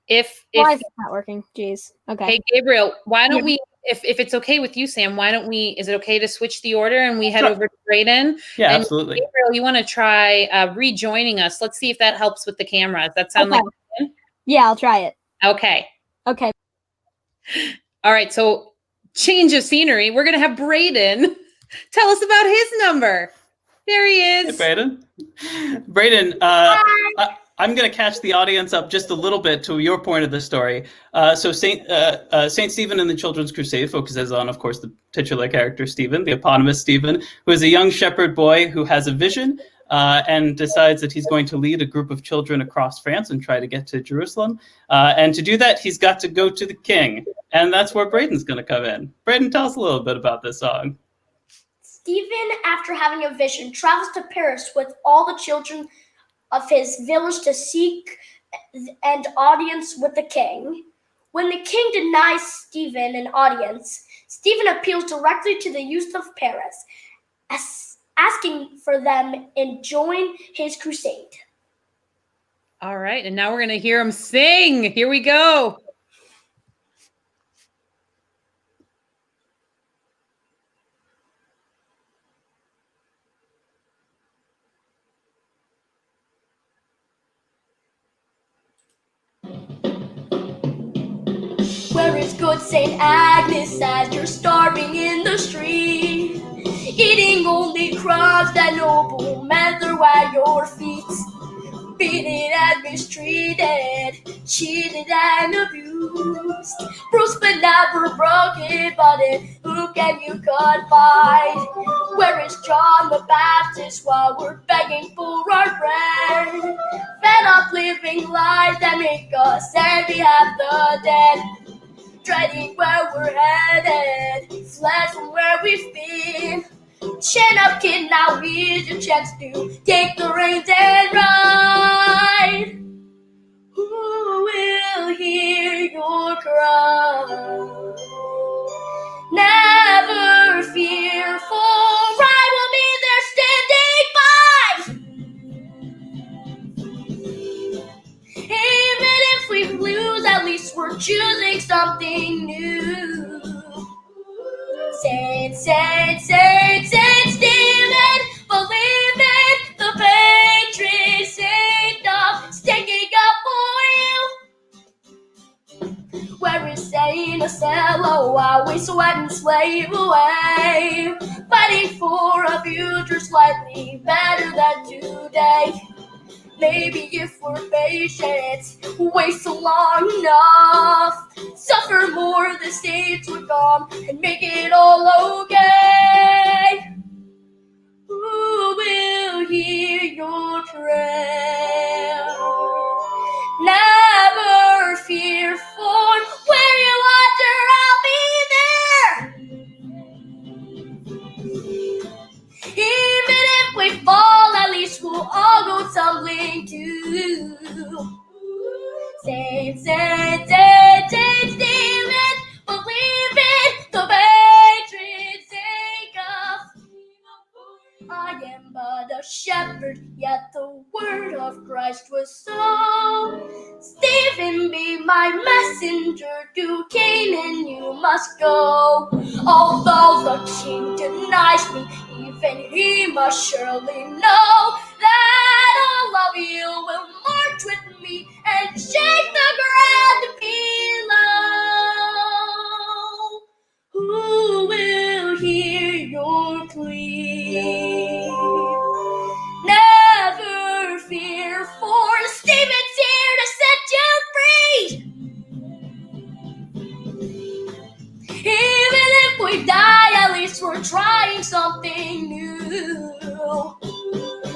Why is it not working? Jeez. Okay. Hey, Gabriel, why don't we, if it's okay with you, Sam, is it okay to switch the order and we head over to Brayden? Yeah, and absolutely. Gabriel, you want to try rejoining us? Let's see if that helps with the camera. Does that sound like fun? Yeah, I'll try it. Okay. Okay. All right. So change of scenery. We're going to have Brayden tell us about his number. There he is. Hey, Brayden, I'm going to catch the audience up just a little bit to your point of the story. So Saint Stephen in the Children's Crusade focuses on, of course, the titular character Stephen, the eponymous Stephen, who is a young shepherd boy who has a vision and decides that he's going to lead a group of children across France and try to get to Jerusalem. And to do that, he's got to go to the king. And that's where Brayden's going to come in. Brayden, tell us a little bit about this song. Stephen, after having a vision, travels to Paris with all the children of his village to seek an audience with the king. When the king denies Stephen an audience, Stephen appeals directly to the youth of Paris asking for them and join his crusade. All right, and now we're going to hear him sing. Here we go. Where is good St. Agnes as you're starving in the street, eating only crumbs that noble men throw at your feet, beaten and mistreated, cheated and abused, bruised but never broken, but who can you confide? Where is John the Baptist while we're begging for our bread? Fed up living lives that make us envy half the dead, dreading where we're headed, fled from where we've been. Chin up, kid, now here's your chance to take the reins and ride. Who will hear your cry? Never fear, for I will be there standing by. Even if we lose, at least we're choosing something new. Saint, Saint, Saint, Saint Stephen, believe in the patron saint of sticking up for you. Where is Saint Marcello while we sweat and slave away, fighting for a future slightly better than today? Maybe if we're patient, wait so long enough, suffer more, the saints would come and make it all okay. Who will hear your prayer? Never fear, for where you wander, I'll be there. Even if we fall, at least we'll all go tumbling too. Saint, Saint, Saint, Saint Stephen, believe in the patron saint of. I am but a shepherd, yet the word of Christ was so. Stephen, be my messenger to Canaan, you must go. Although the king denies me, even he must surely know that all of you will march with me and shake the ground below. Who will hear your plea? Never fear, for Stephen's here to set you free. Even if we die, at least we're trying something new.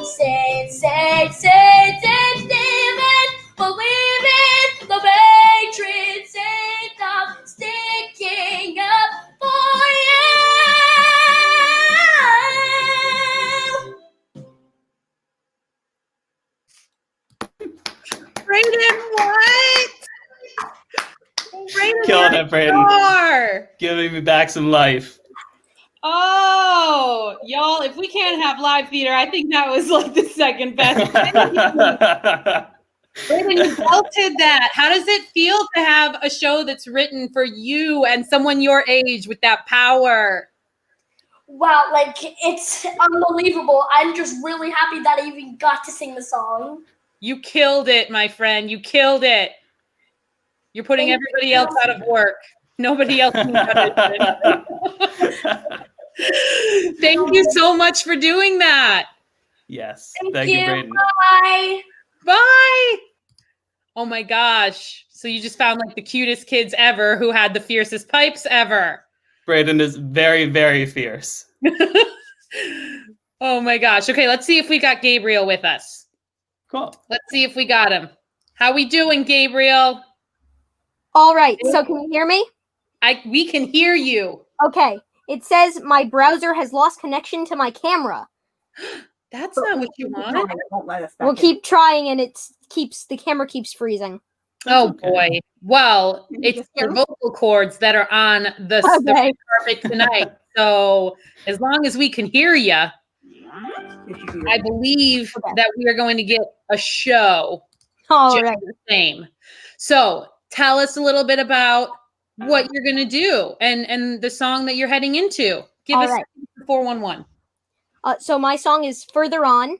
Saint, Saint, Saint, Saint Stephen, believe in the patron saint of sticking up for you. Brayden, what? Brayden, Killing it, Brayden. star. Giving me back some life. Oh, y'all, if we can't have live theater, I think that was like the second best thing. Brayden, you belted that. How does it feel to have a show that's written for you and someone your age with that power? Wow, like, it's unbelievable. I'm just really happy that I even got to sing the song. You killed it, my friend. You killed it. You're putting Thank everybody you. else out of work. Nobody else can audition. Thank you so much for doing that. Yes. Thank you, you. Brayden. Bye. Bye. Oh my gosh. So you just found like the cutest kids ever who had the fiercest pipes ever. Brayden is very, very fierce. Oh my gosh. Okay, let's see if we got Gabriel with us. Cool. Let's see if we got him. How we doing, Gabriel? All right. So can you hear me? We can hear you. Okay. It says my browser has lost connection to my camera. That's not what you want. We'll keep trying, and the camera keeps freezing. Oh boy. Well, it's your vocal cords that are on the Okay. carpet tonight. So as long as we can hear you, I believe that we are going to get a show. All just right. the same. So tell us a little bit about what you're going to do and the song that you're heading into. Give All us right. 411. So my song is Further On.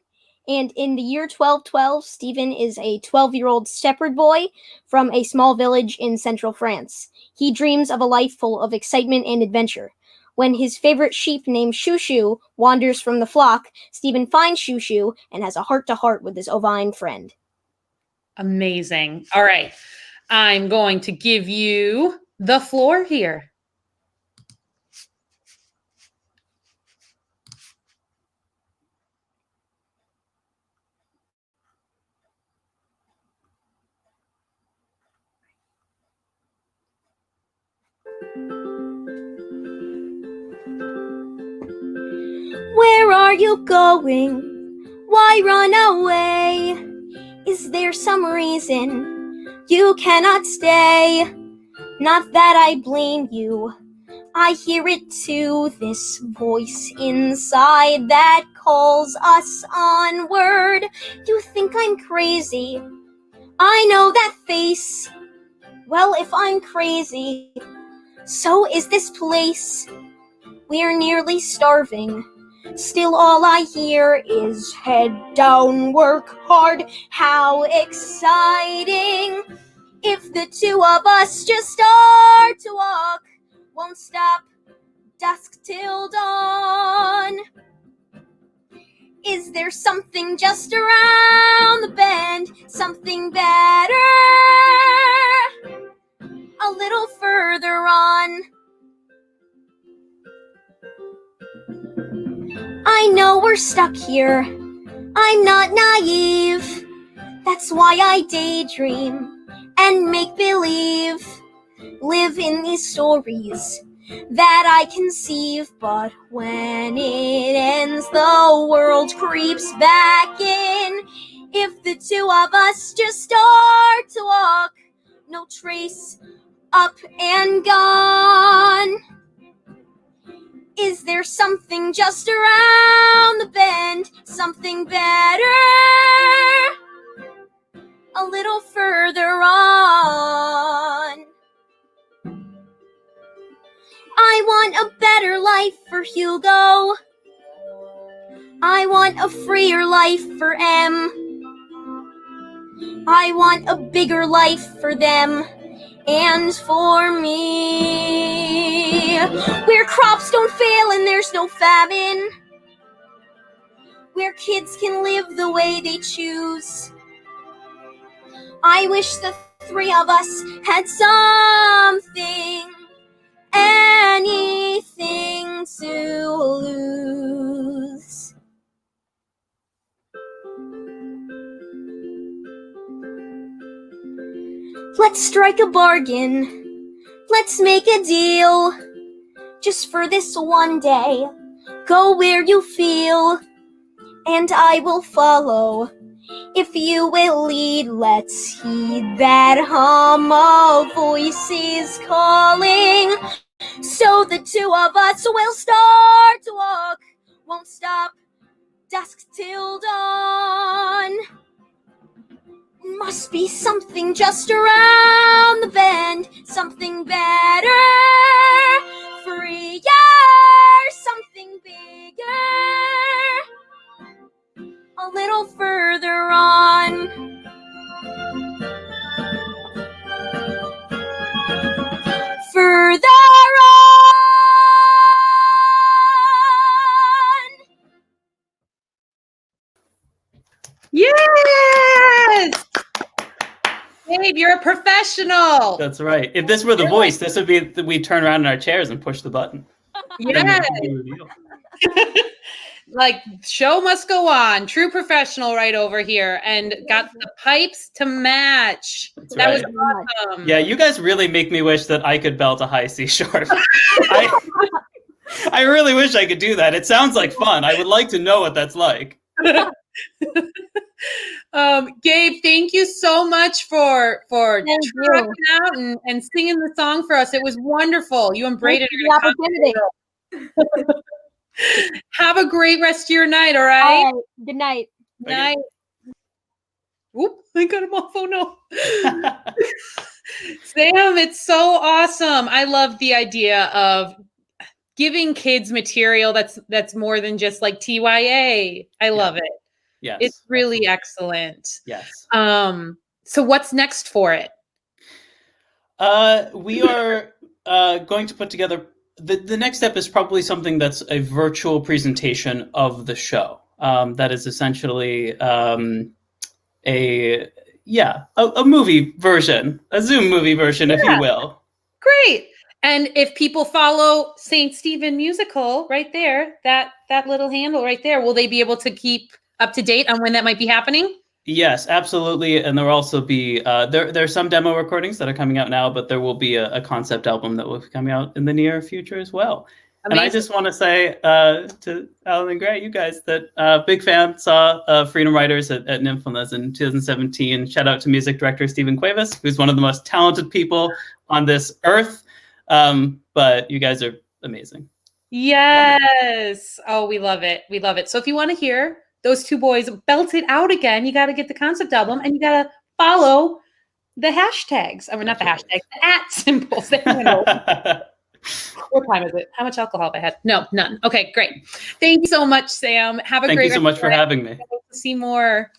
And in the year 1212, Stephen is a 12-year-old shepherd boy from a small village in central France. He dreams of a life full of excitement and adventure. When his favorite sheep named Shushu wanders from the flock, Stephen finds Shushu and has a heart-to-heart with his ovine friend. Amazing. All right. I'm going to give you the floor here. Where are you going? Why run away? Is there some reason you cannot stay? Not that I blame you. I hear it too, this voice inside that calls us onward. You think I'm crazy. I know that face. Well, if I'm crazy, so is this place. We're nearly starving. Still all I hear is head down, work hard, how exciting. If the two of us just start to walk, won't stop, dusk till dawn. Is there something just around the bend, something better? A little further on. I know we're stuck here. I'm not naive. That's why I daydream and make believe. Live in these stories that I conceive. But when it ends, the world creeps back in. If the two of us just start to walk, no trace, up and gone. Is there something just around the bend, something better? A little further on. I want a better life for Hugo. I want a freer life for M. I want a bigger life for them and for me. Where crops don't fail and there's no famine. Where kids can live the way they choose. I wish the three of us had something, anything to lose. Let's strike a bargain. Let's make a deal. Just for this one day. Go where you feel, and I will follow. If you will lead, let's heed that hum of voices calling. So the two of us will start to walk, won't stop, dusk till dawn. Must be something just around the bend, something better, freer, something bigger, a little further on. Further on. Yes! Babe, you're a professional. That's right. If this were The Voice, this would be we turn around in our chairs and push the button. Yes. Like, show must go on. True professional right over here, and got the pipes to match. That right. was awesome. Yeah, you guys really make me wish that I could belt a high C sharp. I really wish I could do that. It sounds like fun. I would like to know what that's like. Gabe, thank you so much for trucking out and singing the song for us. It was wonderful. You embraced the opportunity. Have a great rest of your night, all right? All right. Good night. Night. Whoop, I got him off. Oh no. Sam, it's so awesome. I love the idea of giving kids material that's more than just like TYA. I love it. Yes. It's really excellent. Yes. So what's next for it? We are going to put together the next step is probably something that's a virtual presentation of the show. That is essentially a movie version, a Zoom movie version, if you will. Great. And if people follow St. Stephen Musical right there, that little handle right there, will they be able to keep up to date on when that might be happening? Yes, absolutely. And there will also be there are some demo recordings that are coming out now, but there will be a concept album that will be coming out in the near future as well. Amazing. And I just want to say to Alan and Gray, you guys, that big fan, saw Freedom Writers at Nymphomaz in 2017. Shout out to music director Stephen Cuevas, who's one of the most talented people on this earth. But you guys are amazing. Yes. Oh, we love it. We love it. So if you want to hear those two boys belt it out again, you got to get the concept album and you got to follow the hashtags. I mean, not the hashtags, the @ symbols. What time is it? How much alcohol have I had? No, none. Okay, great. Thank you so much, Sam. Have a great. Thank you so much for having me. See more.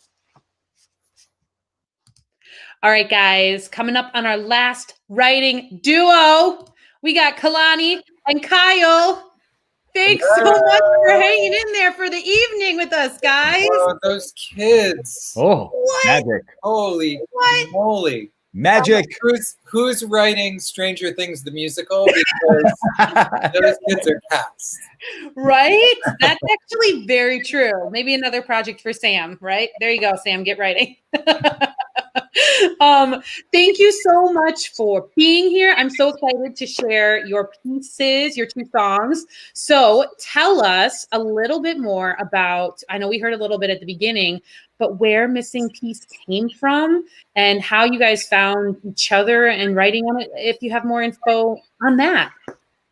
All right, guys, coming up on our last writing duo, we got Kalani and Kyle. Thanks so much for hanging in there for the evening with us, guys. Oh, those kids. Oh, what? Magic. Holy moly. Magic. Who's writing Stranger Things the musical? Because those kids are cast. Right? That's actually very true. Maybe another project for Sam, right? There you go, Sam. Get writing. Thank you so much for being here. I'm so excited to share your pieces, your 2 songs. So tell us a little bit more about, I know we heard a little bit at the beginning, but where Missing Piece came from and how you guys found each other and writing on it, if you have more info on that.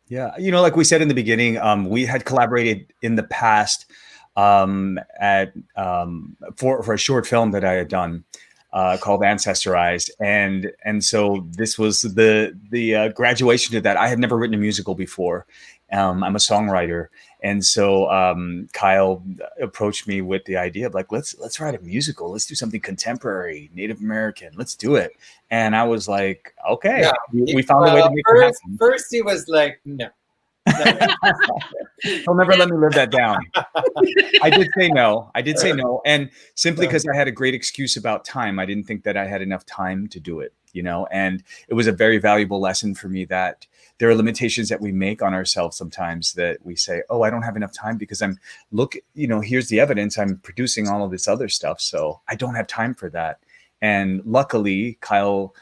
Yeah, like we said in the beginning, we had collaborated in the past for a short film that I had done called Ancestorized, and so this was the graduation to that. I had never written a musical before. I'm a songwriter, and so Kyle approached me with the idea of like, let's write a musical. Let's do something contemporary, Native American. Let's do it. And I was like, okay. Yeah. We found a way to make it happen. First, he was like, no. He'll never let me live that down. I did say no. And simply because I had a great excuse about time. I didn't think that I had enough time to do it, and it was a very valuable lesson for me that there are limitations that we make on ourselves sometimes, that we say, oh, I don't have enough time because here's the evidence. I'm producing all of this other stuff. So I don't have time for that. And luckily, Kyle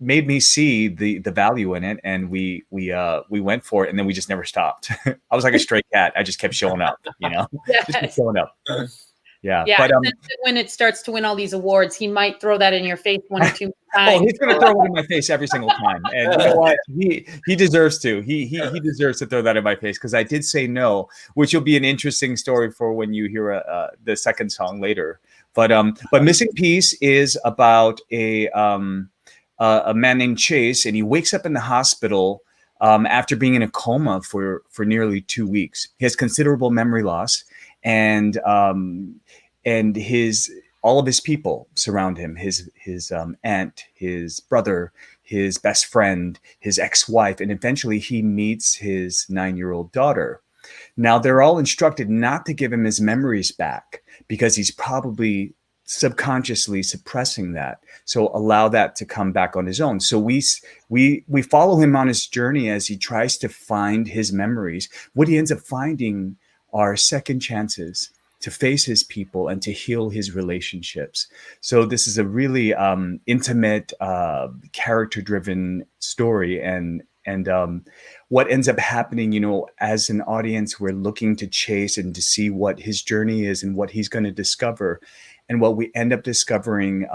made me see the value in it, and we went for it, and then we just never stopped. I was like a stray cat. I just kept showing up, Yes. just kept showing up. Yeah. But when it starts to win all these awards, he might throw that in your face 1 or 2 times. Oh, he's going to throw it in my face every single time. And you know what? He deserves to. He deserves to throw that in my face, because I did say no, which will be an interesting story for when you hear the second song later. But Missing Piece is about a man named Chase, and he wakes up in the hospital after being in a coma for nearly 2 weeks. He has considerable memory loss, and all of his people surround him. His aunt, his brother, his best friend, his ex-wife, and eventually he meets his 9-year-old daughter. Now they're all instructed not to give him his memories back, because he's probably subconsciously suppressing that. So allow that to come back on his own. So we follow him on his journey as he tries to find his memories. What he ends up finding are second chances to face his people and to heal his relationships. So this is a really intimate, character-driven story, and what ends up happening, as an audience, we're looking to Chase and to see what his journey is and what he's going to discover. And what we end up discovering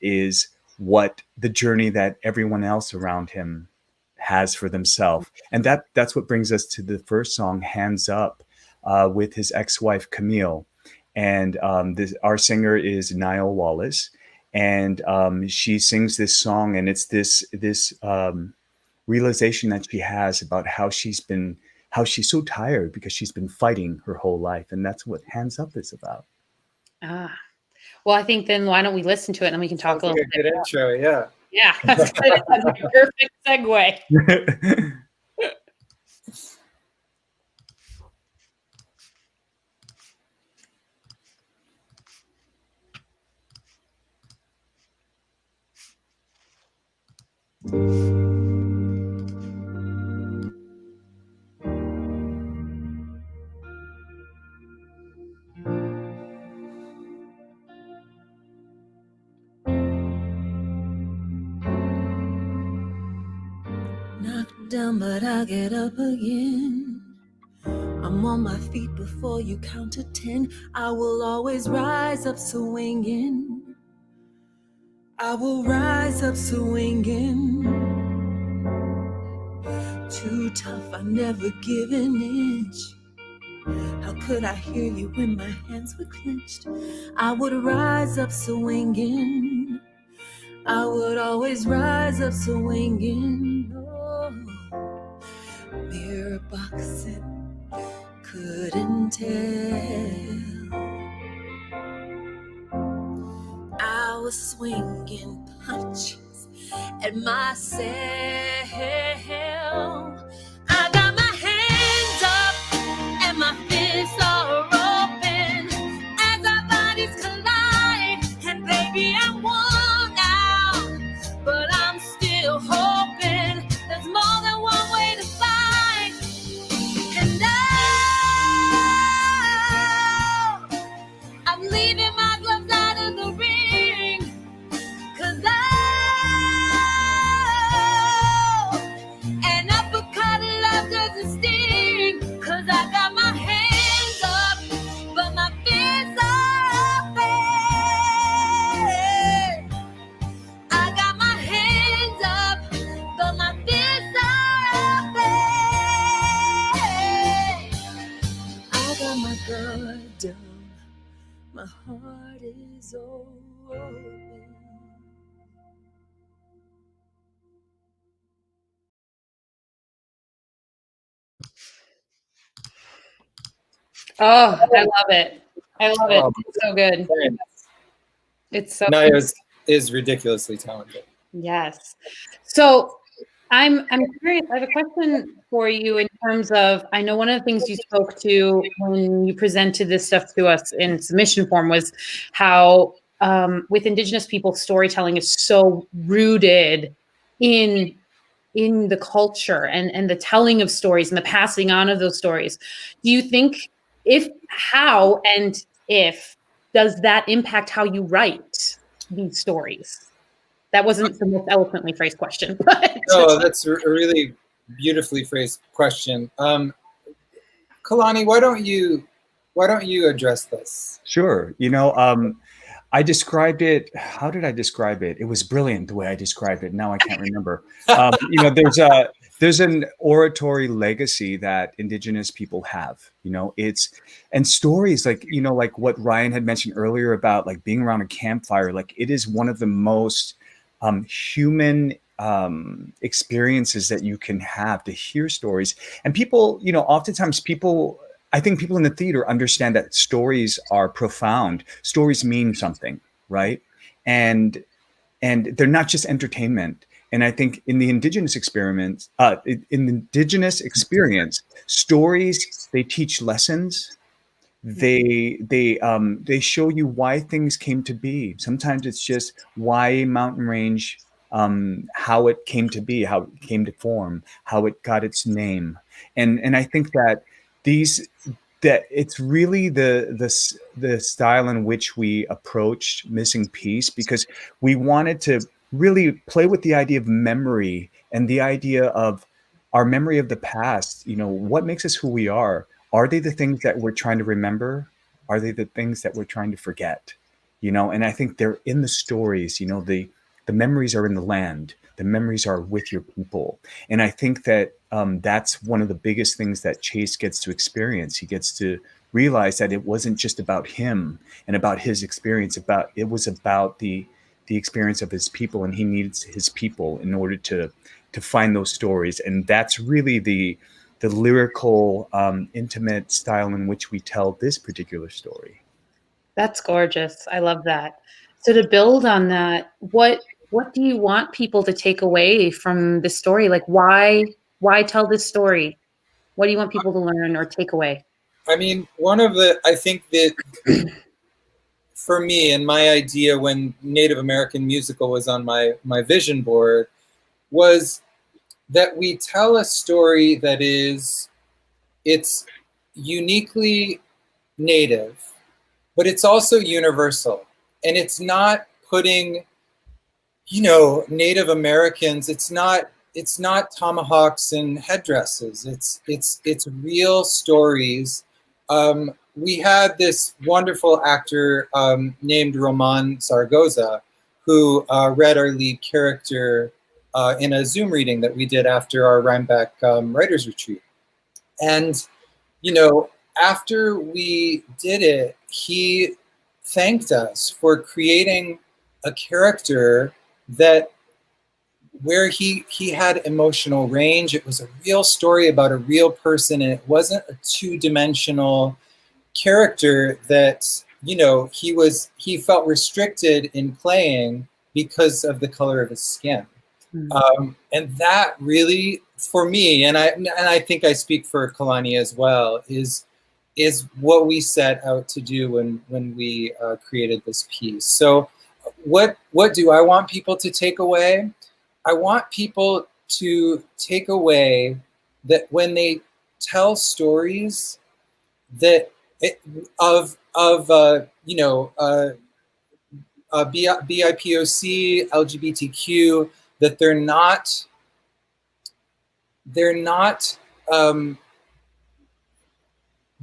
is what the journey that everyone else around him has for themselves. And that's what brings us to the first song, Hands Up, with his ex-wife, Camille. And our singer is Niall Wallace. And she sings this song, and it's this realization that she has about how she's so tired because she's been fighting her whole life. And that's what Hands Up is about. Well, I think then why don't we listen to it and then we can talk a little bit. Good intro, yeah. Yeah, that's good. That's a perfect segue. Knocked down, but I get up again. I'm on my feet before you count to 10. I will always rise up swinging. I will rise up swinging. Too tough, I never give an inch. How could I hear you when my hands were clenched? I would rise up swinging. I would always rise up swinging. Oh, mirror boxing, couldn't tell. I was swinging punches at myself. I got my hands up and my fists are open as our bodies collide. And baby, I won now, but I'm still hoping there's more than one way to fight. And I'm leaving my gloves out of the ring, 'cause an uppercut of love doesn't sting, 'cause I got my hands up, but my fists are open. I got my hands up, but my fists are open. I got my guard down, my heart is open. Oh, I love it. I love it. It's so good. It's so Naya is ridiculously talented. Yes. So I'm curious. I have a question for you in terms of, I know one of the things you spoke to when you presented this stuff to us in submission form was how with Indigenous people, storytelling is so rooted in the culture and the telling of stories and the passing on of those stories. Do you think how and if does that impact how you write these stories? That wasn't the most eloquently phrased question, but No, that's a really beautifully phrased question. Kalani, why don't you address this? Sure. I described it. How did I describe it? It was brilliant the way I described it. Now I can't remember. There's an oratory legacy that Indigenous people have. And stories like what Ryan had mentioned earlier about like being around a campfire. Like it is one of the most human experiences that you can have, to hear stories. And people, oftentimes I think people in the theater understand that stories are profound. Stories mean something, right? And they're not just entertainment. And I think in the Indigenous experience, stories, they teach lessons. They show you why things came to be. Sometimes it's just why a mountain range, how it came to be, how it came to form, how it got its name. And I think that it's really the style in which we approached Missing Piece, because we wanted to really play with the idea of memory and the idea of our memory of the past. What makes us who we are? Are they the things that we're trying to remember? Are they the things that we're trying to forget? And I think they're in the stories. The memories are in the land. The memories are with your people. And I think that that's one of the biggest things that Chase gets to experience. He gets to realize that it wasn't just about him and about his experience. It was about the experience of his people, and he needs his people in order to find those stories. And that's really the lyrical, intimate style in which we tell this particular story. That's gorgeous. I love that. So to build on that, what do you want people to take away from this story? Like, why tell this story? What do you want people to learn or take away? I mean, I think that for me and my idea when Native American musical was on my vision board was that we tell a story that it's uniquely Native, but it's also universal. And it's not putting, Native Americans, it's not tomahawks and headdresses. It's real stories. We had this wonderful actor named Roman Zaragoza, who read our lead character in a Zoom reading that we did after our Rhinebeck Writers Retreat. And, after we did it, he thanked us for creating a character where he had emotional range. It was a real story about a real person, and it wasn't a two-dimensional character that he felt restricted in playing because of the color of his skin. And that really, for me, and I think I speak for Kalani as well, is what we set out to do when we created this piece. So what do I want people to take away? I want people to take away that when they tell stories that BIPOC, LGBTQ, that they're not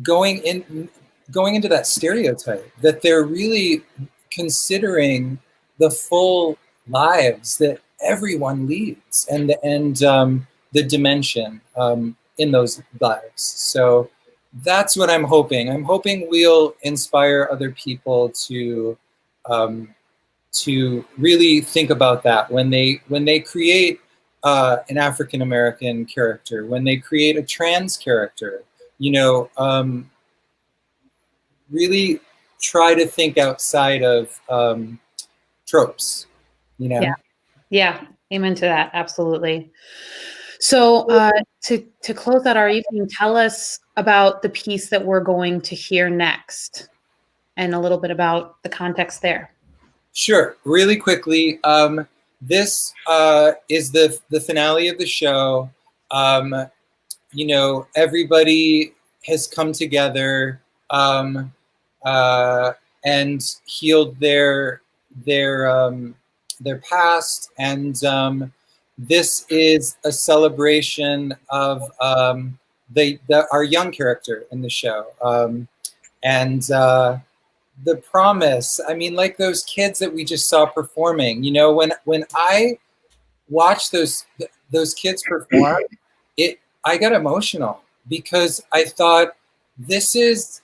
going into that stereotype, that they're really considering the full lives that everyone leads and the dimension in those lives. So that's what I'm hoping. I'm hoping we'll inspire other people to really think about that when they create an African American character, when they create a trans character, really try to think outside of tropes, Yeah, amen to that. Absolutely. So to close out our evening, tell us about the piece that we're going to hear next and a little bit about the context there. Sure. Really quickly, this is the finale of the show. Everybody has come together and healed their past, and this is a celebration of our young character in the show, and the promise. I mean, like those kids that we just saw performing. When I watched those kids perform, I got emotional because I thought this is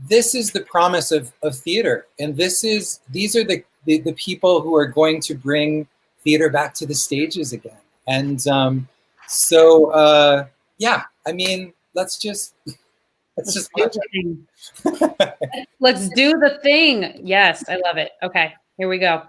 the promise of theater, and these are the people who are going to bring theater back to the stages again. And yeah, I mean, let's just watch it. Let's do the thing. Yes, I love it. Okay, here we go.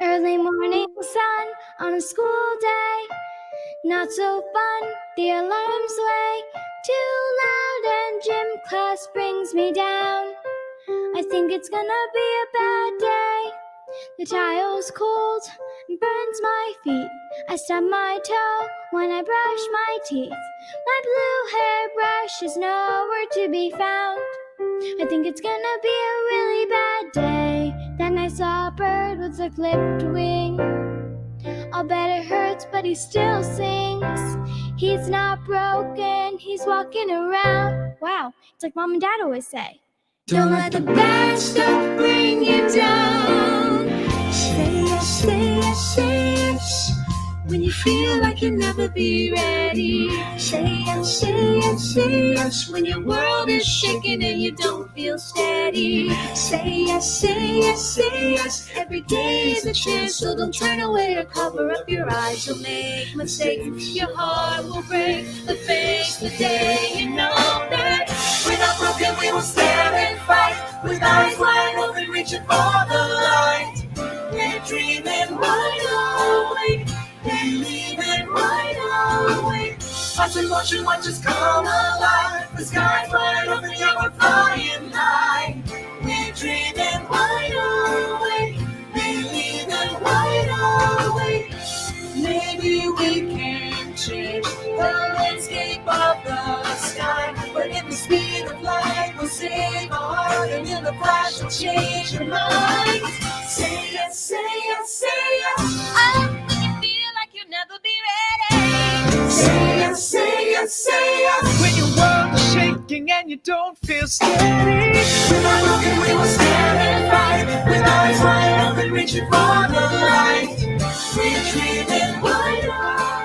Early morning sun on a school day, not so fun, the alarm's way too loud and gym class brings me down. I think it's gonna be a bad day. The tile's cold and burns my feet. I stub my toe when I brush my teeth. My blue hairbrush is nowhere to be found. I think it's gonna be a really bad day. Then I saw a bird with a clipped wing. I'll bet it hurts, but he still sings. He's not broken, he's walking around. Wow, it's like Mom and Dad always say. Don't let the bad stuff bring you down. Say yes, say yes, say yes. When you feel like you'll never be ready. Say yes, say yes, say yes. When your world is shaking and you don't feel steady. Say yes, say yes, say yes. Every day is a chance, so don't turn away or cover up your eyes. You'll make mistakes, your heart will break. But face the day you know that we're not broken, we will stand and fight. With eyes wide open, reaching for the light. We're dreaming wide awake. Believing wide awake. Hearts in motion, watch us come alive. The sky's wide open, yeah, we're flying high. We're dreaming wide awake. Believing wide awake. Maybe we can change the landscape of the sky. But in the speed of light, we'll save our heart. And in the flash, we'll change your mind. Say yes, say yes, say yes. I when you feel like you'll never be ready. Say yes, say yes, say yes. When your world is shaking and you don't feel steady. We're not broken, we will stand and fight. With eyes wide open, reaching for the light. We're dreaming wide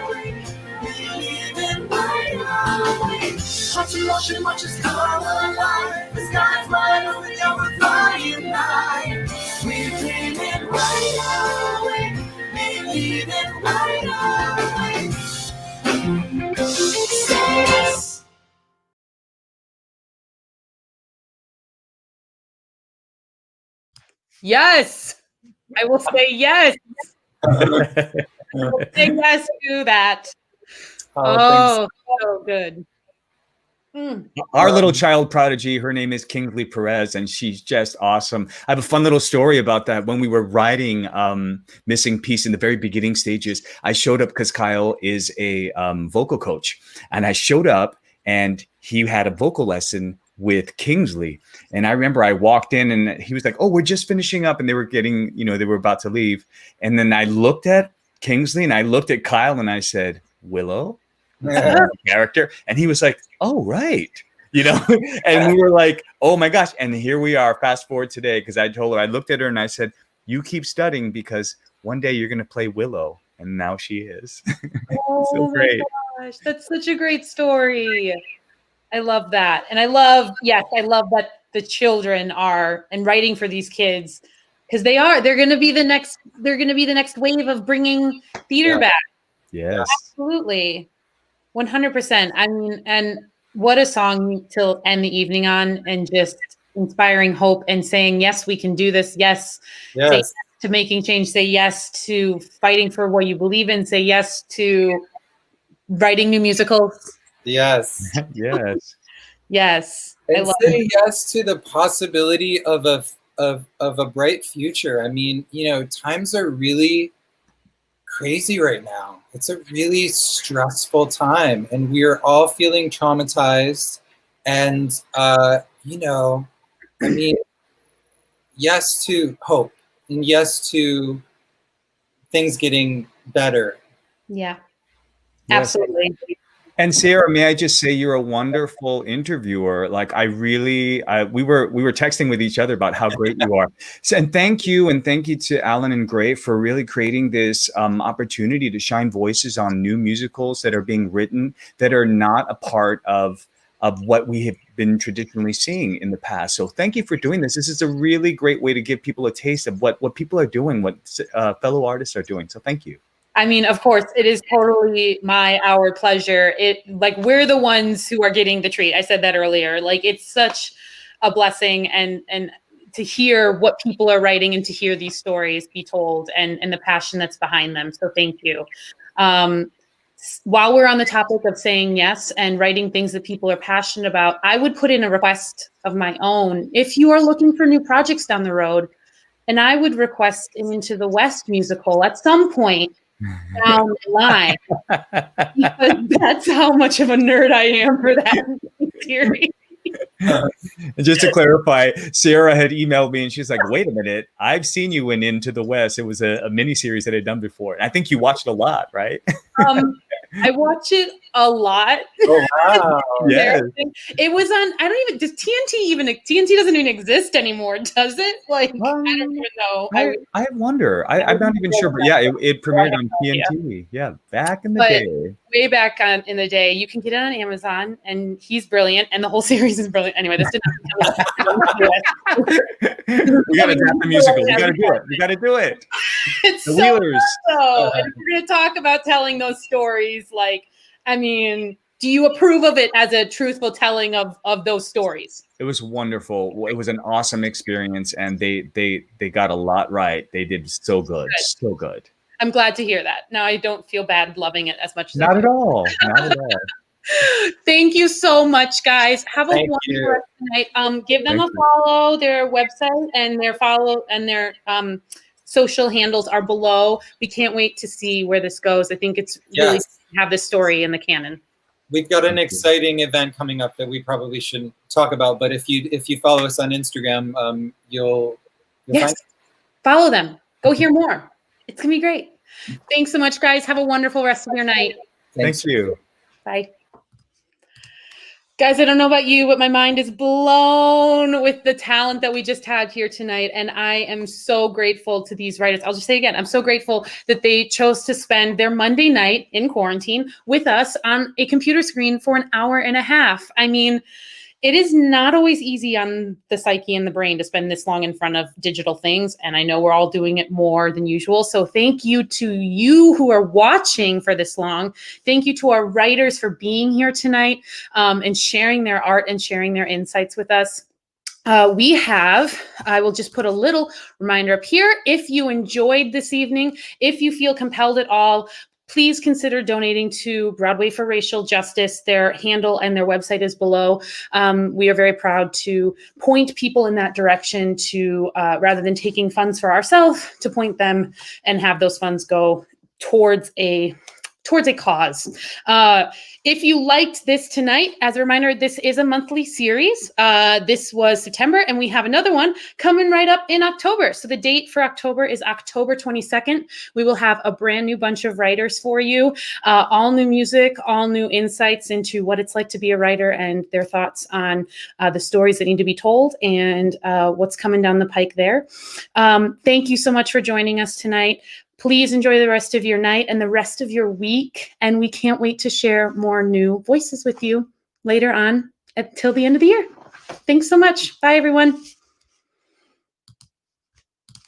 awake. Believing wide awake. Hearts in motion, watch us come alive. The sky's wide open, yeah, we're flying high. We're dreaming wide awake. Believing wide awake. Say yes. Yes, I will say yes. I will say yes to that. Oh, so good. Our little child prodigy, her name is Kingsley Perez, and she's just awesome. I have a fun little story about that. When we were writing Missing Piece in the very beginning stages, I showed up because Kyle is a vocal coach, and I showed up and he had a vocal lesson with Kingsley. And I remember I walked in and he was like, "Oh, we're just finishing up." And they were getting, they were about to leave. And then I looked at Kingsley and I looked at Kyle and I said, "Willow?" Character. And he was like, "Oh, right." And we were like, "Oh my gosh." And here we are, fast forward today, because I told her, I looked at her and I said, "You keep studying because one day you're going to play Willow." And now she is. So great. My gosh, that's such a great story. I love that. And I love that the children are, and writing for these kids, because they're going to be the next wave of bringing theater back. Yes. Absolutely. 100%. I mean, and what a song to end the evening on, and just inspiring hope and saying, yes, we can do this. Yes. Say yes to making change. Say yes to fighting for what you believe in. Say yes to writing new musicals. Yes. Yes. Yes. And say yes to the possibility of a bright future. I mean, times are really crazy right now. It's a really stressful time, and we're all feeling traumatized. And I mean, yes to hope, and yes to things getting better. Yeah, yes. Absolutely. And Sarah, may I just say you're a wonderful interviewer. Like we were texting with each other about how great you are. And thank you to Alan and Gray for really creating this opportunity to shine voices on new musicals that are being written that are not a part of what we have been traditionally seeing in the past. So thank you for doing this. This is a really great way to give people a taste of what people are doing, what fellow artists are doing. So thank you. I mean, of course, it is totally our pleasure. We're the ones who are getting the treat. I said that earlier. Like, it's such a blessing, and to hear what people are writing and to hear these stories be told, and the passion that's behind them. So thank you. While we're on the topic of saying yes and writing things that people are passionate about, I would put in a request of my own. If you are looking for new projects down the road, and I would request an Into the West musical at some point down the line, because that's how much of a nerd I am for that series. And just to clarify, Sarah had emailed me and she's like, wait a minute, I've seen you in Into the West. It was a mini series that I'd done before. And I think you watched a lot, right? I watch it a lot. Oh, wow. Yes. It was on, I don't even, does TNT doesn't even exist anymore, does it? Like, I don't even know. I wonder. I'm not even sure, but yeah, it premiered on TNT. Yeah, back in the day. Way back in the day. You can get it on Amazon, and he's brilliant, and the whole series is brilliant. Anyway, this did not. We got to adapt the musical. We got to do it. We got to do it. It's the so Wheelers. So, and we're going to talk about telling those stories. Like, I mean, do you approve of it as a truthful telling of those stories? It was wonderful. It was an awesome experience, and they got a lot right. They did so good. So good. I'm glad to hear that. Now I don't feel bad loving it as much as Not at all. Not at all. Thank you so much, guys. Have a Thank wonderful you. rest of the night. Give them Thank a follow. Their website and their social handles are below. We can't wait to see where this goes. I think it's really to have this story in the canon. We've got an exciting event coming up that we probably shouldn't talk about, but if you follow us on Instagram, you'll find it. Follow them. Go hear more. It's gonna be great. Thanks so much, guys. Have a wonderful rest of your night. Thank you. Bye. Guys, I don't know about you, but my mind is blown with the talent that we just had here tonight. And I am so grateful to these writers. I'll just say again, I'm so grateful that they chose to spend their Monday night in quarantine with us on a computer screen for an hour and a half. I mean, it is not always easy on the psyche and the brain to spend this long in front of digital things. And I know we're all doing it more than usual. So thank you to you who are watching for this long. Thank you to our writers for being here tonight and sharing their art and sharing their insights with us. I will just put a little reminder up here. If you enjoyed this evening, if you feel compelled at all, please consider donating to Broadway for Racial Justice. Their handle and their website is below. We are very proud to point people in that direction to, rather than taking funds for ourselves, to point them and have those funds go towards a cause. If you liked this tonight, as a reminder, this is a monthly series. This was September, and we have another one coming right up in October. So the date for October is October 22nd. We will have a brand new bunch of writers for you, all new music, all new insights into what it's like to be a writer and their thoughts on the stories that need to be told and what's coming down the pike there. Thank you so much for joining us tonight. Please enjoy the rest of your night and the rest of your week. And we can't wait to share more new voices with you later on until the end of the year. Thanks so much. Bye, everyone.